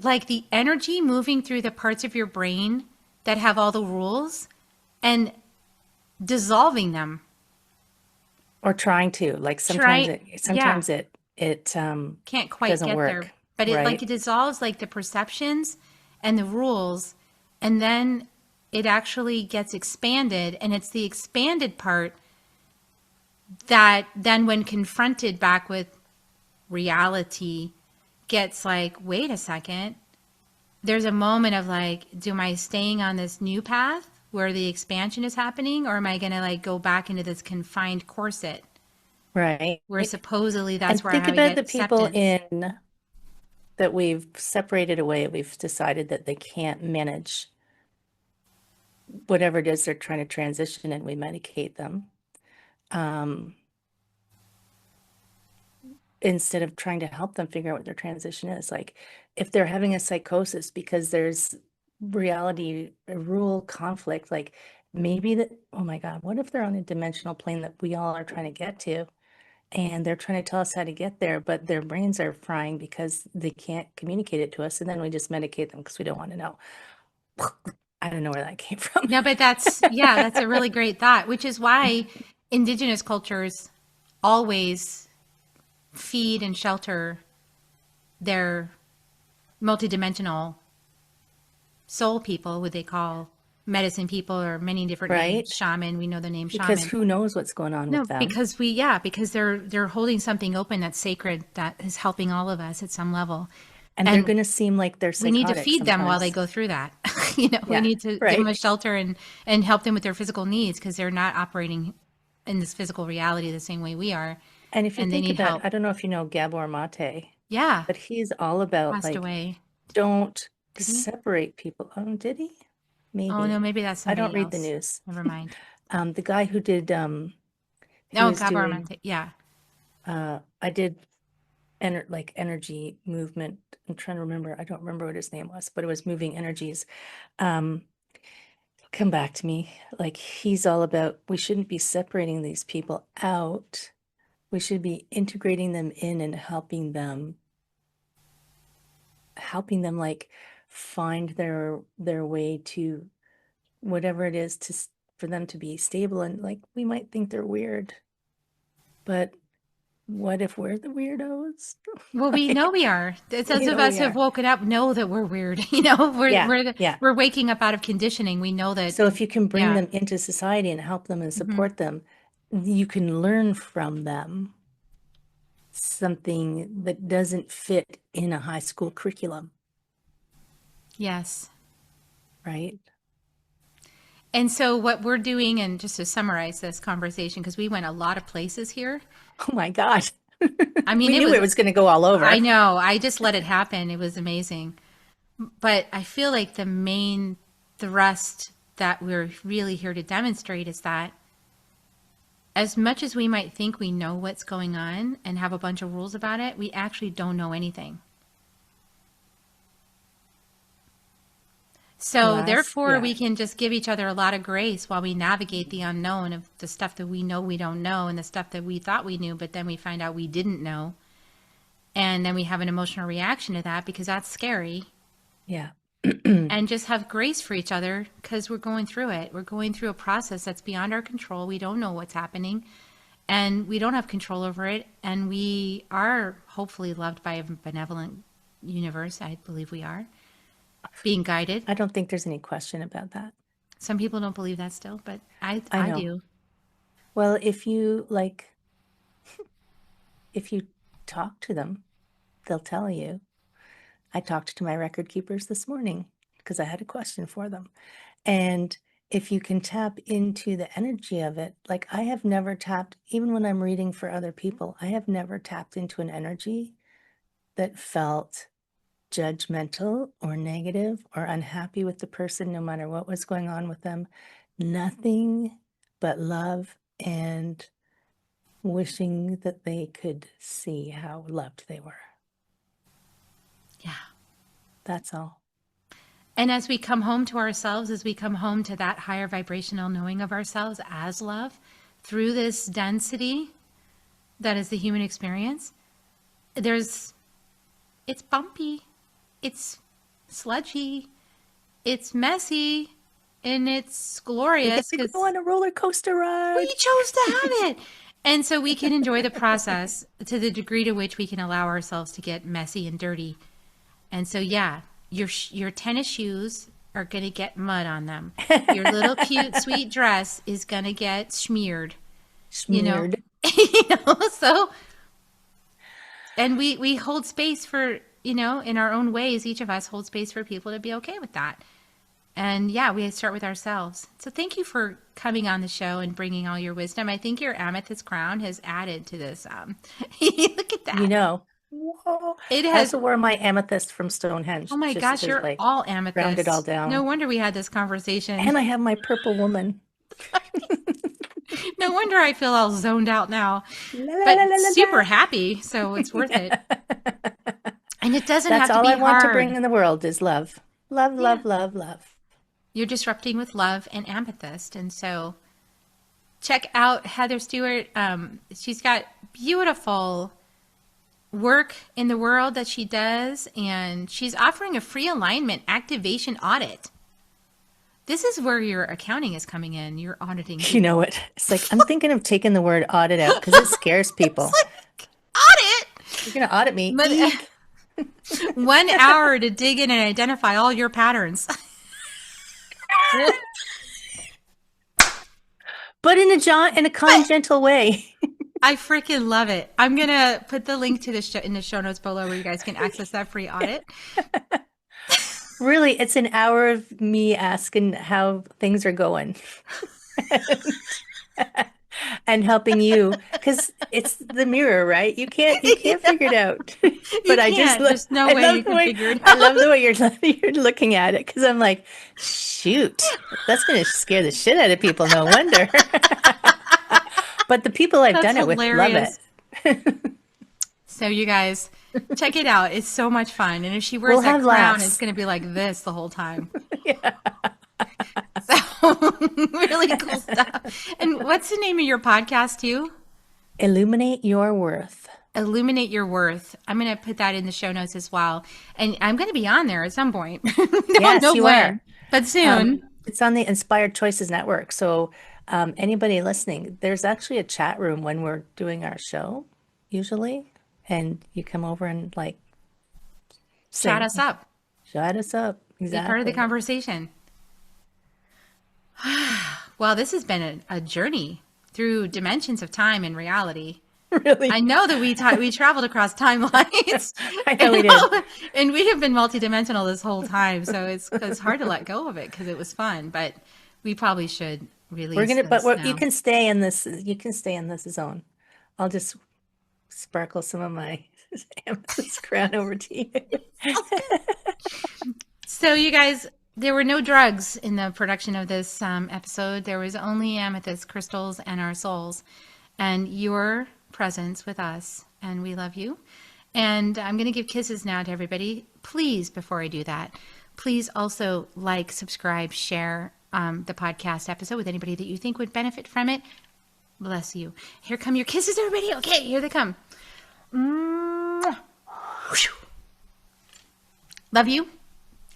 like the energy moving through the parts of your brain that have all the rules and dissolving them. Or trying to. Like Try, yeah, sometimes it can't quite doesn't get work, there, but it right? dissolves like the perceptions and the rules, and then it actually gets expanded, and it's the expanded part that then when confronted back with reality gets like, wait a second, there's a moment of like, am I staying on this new path where the expansion is happening, or am I going to like go back into this confined corset Right. where supposedly that's And where think I about get the people acceptance? in that we've separated away. We've decided that they can't manage whatever it is they're trying to transition and we medicate them. Instead of trying to help them figure out what their transition is. Like if they're having a psychosis because there's reality, rule conflict, like maybe that, oh my God, what if they're on a dimensional plane that we all are trying to get to? And they're trying to tell us how to get there, but their brains are frying because they can't communicate it to us. And then we just medicate them because we don't want to know. I don't know where that came from. No, but that's a really great thought, which is why indigenous cultures always feed and shelter their multidimensional soul people, what they call medicine people, or many different names. Right? Shaman, we know the name Because shaman. who knows what's going on No, with them. because they're holding something open that's sacred that is helping all of us at some level. And they're going to seem like they're We need to psychotic feed them while they sometimes. go through that. We Yeah, need to give them a right. shelter and help them with their physical needs because they're not operating in this physical reality the same way we are, And if you and they think need about, help. I don't know if you know Gabor Mate, Yeah, but he's all about passed like, away. don't Did he? separate people. Oh, did he? Oh no, Maybe. maybe that's I don't somebody read the else. news. Never mind. The guy who did, he Oh, was doing, Gabaramente. Yeah. I did like energy movement. I'm trying to remember. I don't remember what his name was, but it was moving energies. Um, come back to me. Like he's all about, we shouldn't be separating these people out. We should be integrating them in and helping them like find their way to whatever it is for them to be stable. And like we might think they're weird, but What if we're the weirdos? Well, we know Like, we are. It's those you of know us we who have are. woken up know that we're weird. You know, Yeah, yeah. we're waking up out of conditioning. We know that. So if you can bring Yeah. them into society and help them and Hmm. support them, you can learn from them something that doesn't fit in a high school curriculum, Yes. right? And so what we're doing, and just to summarize this conversation, because we went a lot of places here. Oh my gosh. I mean, We it knew was, it was going to go all I over. know, I just let it happen. It was amazing. But I feel like the main thrust that we're really here to demonstrate is that as much as we might think we know what's going on and have a bunch of rules about it, we actually don't know anything. So therefore, Yeah. we can just give each other a lot of grace while we navigate the unknown of the stuff that we know we don't know and the stuff that we thought we knew, but then we find out we didn't know. And then we have an emotional reaction to that because that's scary. Yeah. And just have grace for each other because we're going through it. We're going through a process that's beyond our control. We don't know what's happening and we don't have control over it. And we are hopefully loved by a benevolent universe. I believe we are being guided. I don't think there's any question about that. Some people don't believe that still, but I I know. do. Well, if you talk to them, they'll tell you. I talked to my record keepers this morning because I had a question for them. And if you can tap into the energy of it, like I have never tapped, even when I'm reading for other people, I have never tapped into an energy that felt judgmental or negative or unhappy with the person, no matter what was going on with them. Nothing but love and wishing that they could see how loved they were. Yeah. That's all. And as we come home to ourselves, as we come home to that higher vibrational knowing of ourselves as love through this density that is the human experience, it's bumpy, it's sludgy, it's messy, and it's We glorious get to go because on a roller coaster we ride. chose to have it. And so we can enjoy the process to the degree to which we can allow ourselves to get messy and dirty. And so, yeah, your tennis shoes are going to get mud on them. Your little cute, sweet dress is going to get smeared, you know. Smeared. So, and we hold space for, in our own ways, each of us hold space for people to be okay with that. And yeah, we start with ourselves. So thank you for coming on the show and bringing all your wisdom. I think your amethyst crown has added to this. Look at that. You know, whoa. It I has. also wore my amethyst from Oh Stonehenge my just gosh, to you're like all round it all amethyst. No down. wonder we had this conversation. And I have my purple woman. No wonder I feel all zoned out now, La, la, but la, la, la, super la. happy. So it's worth it. And it doesn't That's have to all be I want to bring hard. in the world is love. Love, Yeah. love, love, love. You're disrupting with love and amethyst. And so check out Heather Stewart. She's got beautiful work in the world that she does, and she's offering a free alignment activation audit. This is where your accounting is coming in. You're auditing You know people. what? It's like I'm thinking of taking the word audit out because it scares people. It's like audit, You're gonna audit me. but Eek. 1 hour to dig in and identify all your patterns. But in a kind, gentle way. I freaking love it. I'm gonna put the link to this in the show notes below where you guys can access that free audit. Really, it's an hour of me asking how things are going and helping you because it's the mirror, right? You can't figure it out. You But I just can't. There's no I way love you the can way figure it I out. love the way you're looking at it because I'm like, shoot, that's gonna scare the shit out of people. No wonder. But the people I've That's done it with love hilarious. it. So you guys, check it out. It's so much fun. And if she wears We'll that have crown, it's laughs. going to be like this the whole time. Yeah. So really cool stuff. And what's the name of your podcast too? Illuminate Your Worth. Illuminate Your Worth. I'm going to put that in the show notes as well. And I'm going to be on there at some point. Don't Yes, know you when, are. but soon. It's on the Inspired Choices Network. So anybody listening, there's actually a chat room when we're doing our show. usually, and you come over and like Chat us sing. up. Shut us up. Be part of the Exactly. conversation. Well, this has been a journey through dimensions of time and reality. Really. I know that we traveled across timelines. I know we did. And we have been multidimensional this whole time, so it's hard to let go of it because it was fun. But we probably should release this You now. can stay in this. You can stay in this zone. I'll just sparkle some of my amethyst crown over to you. So, you guys, there were no drugs in the production of this episode. There was only amethyst crystals and our souls, and your presence with us. And we love you. And I'm going to give kisses now to everybody. Please, before I do that, please also like, subscribe, share the podcast episode with anybody that you think would benefit from it. Bless you. Here come your kisses, everybody. Okay, here they come. Mwah. Love you.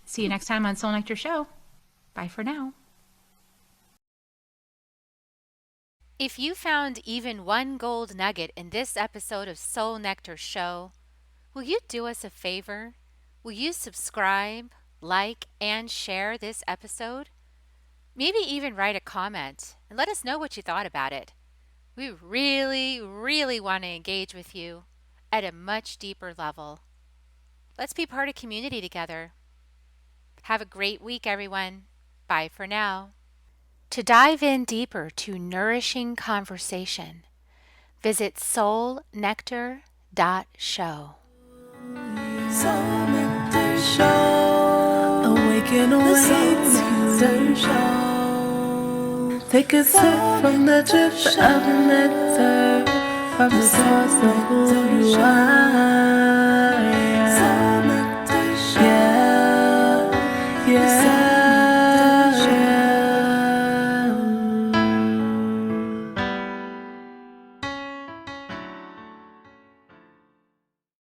See you next time on Soul Nectar Show. Bye for now. If you found even one gold nugget in this episode of Soul Nectar Show, will you do us a favor? Will you subscribe, like, and share this episode? Maybe even write a comment and let us know what you thought about it. We really, really want to engage with you at a much deeper level. Let's be part of community together. Have a great week, everyone. Bye for now. To dive in deeper to nourishing conversation, visit soulnectar.show. Soul Nectar Show. Awaken, awake, Nectar Show. Take a sip from the drip of nectar from the source of who you are.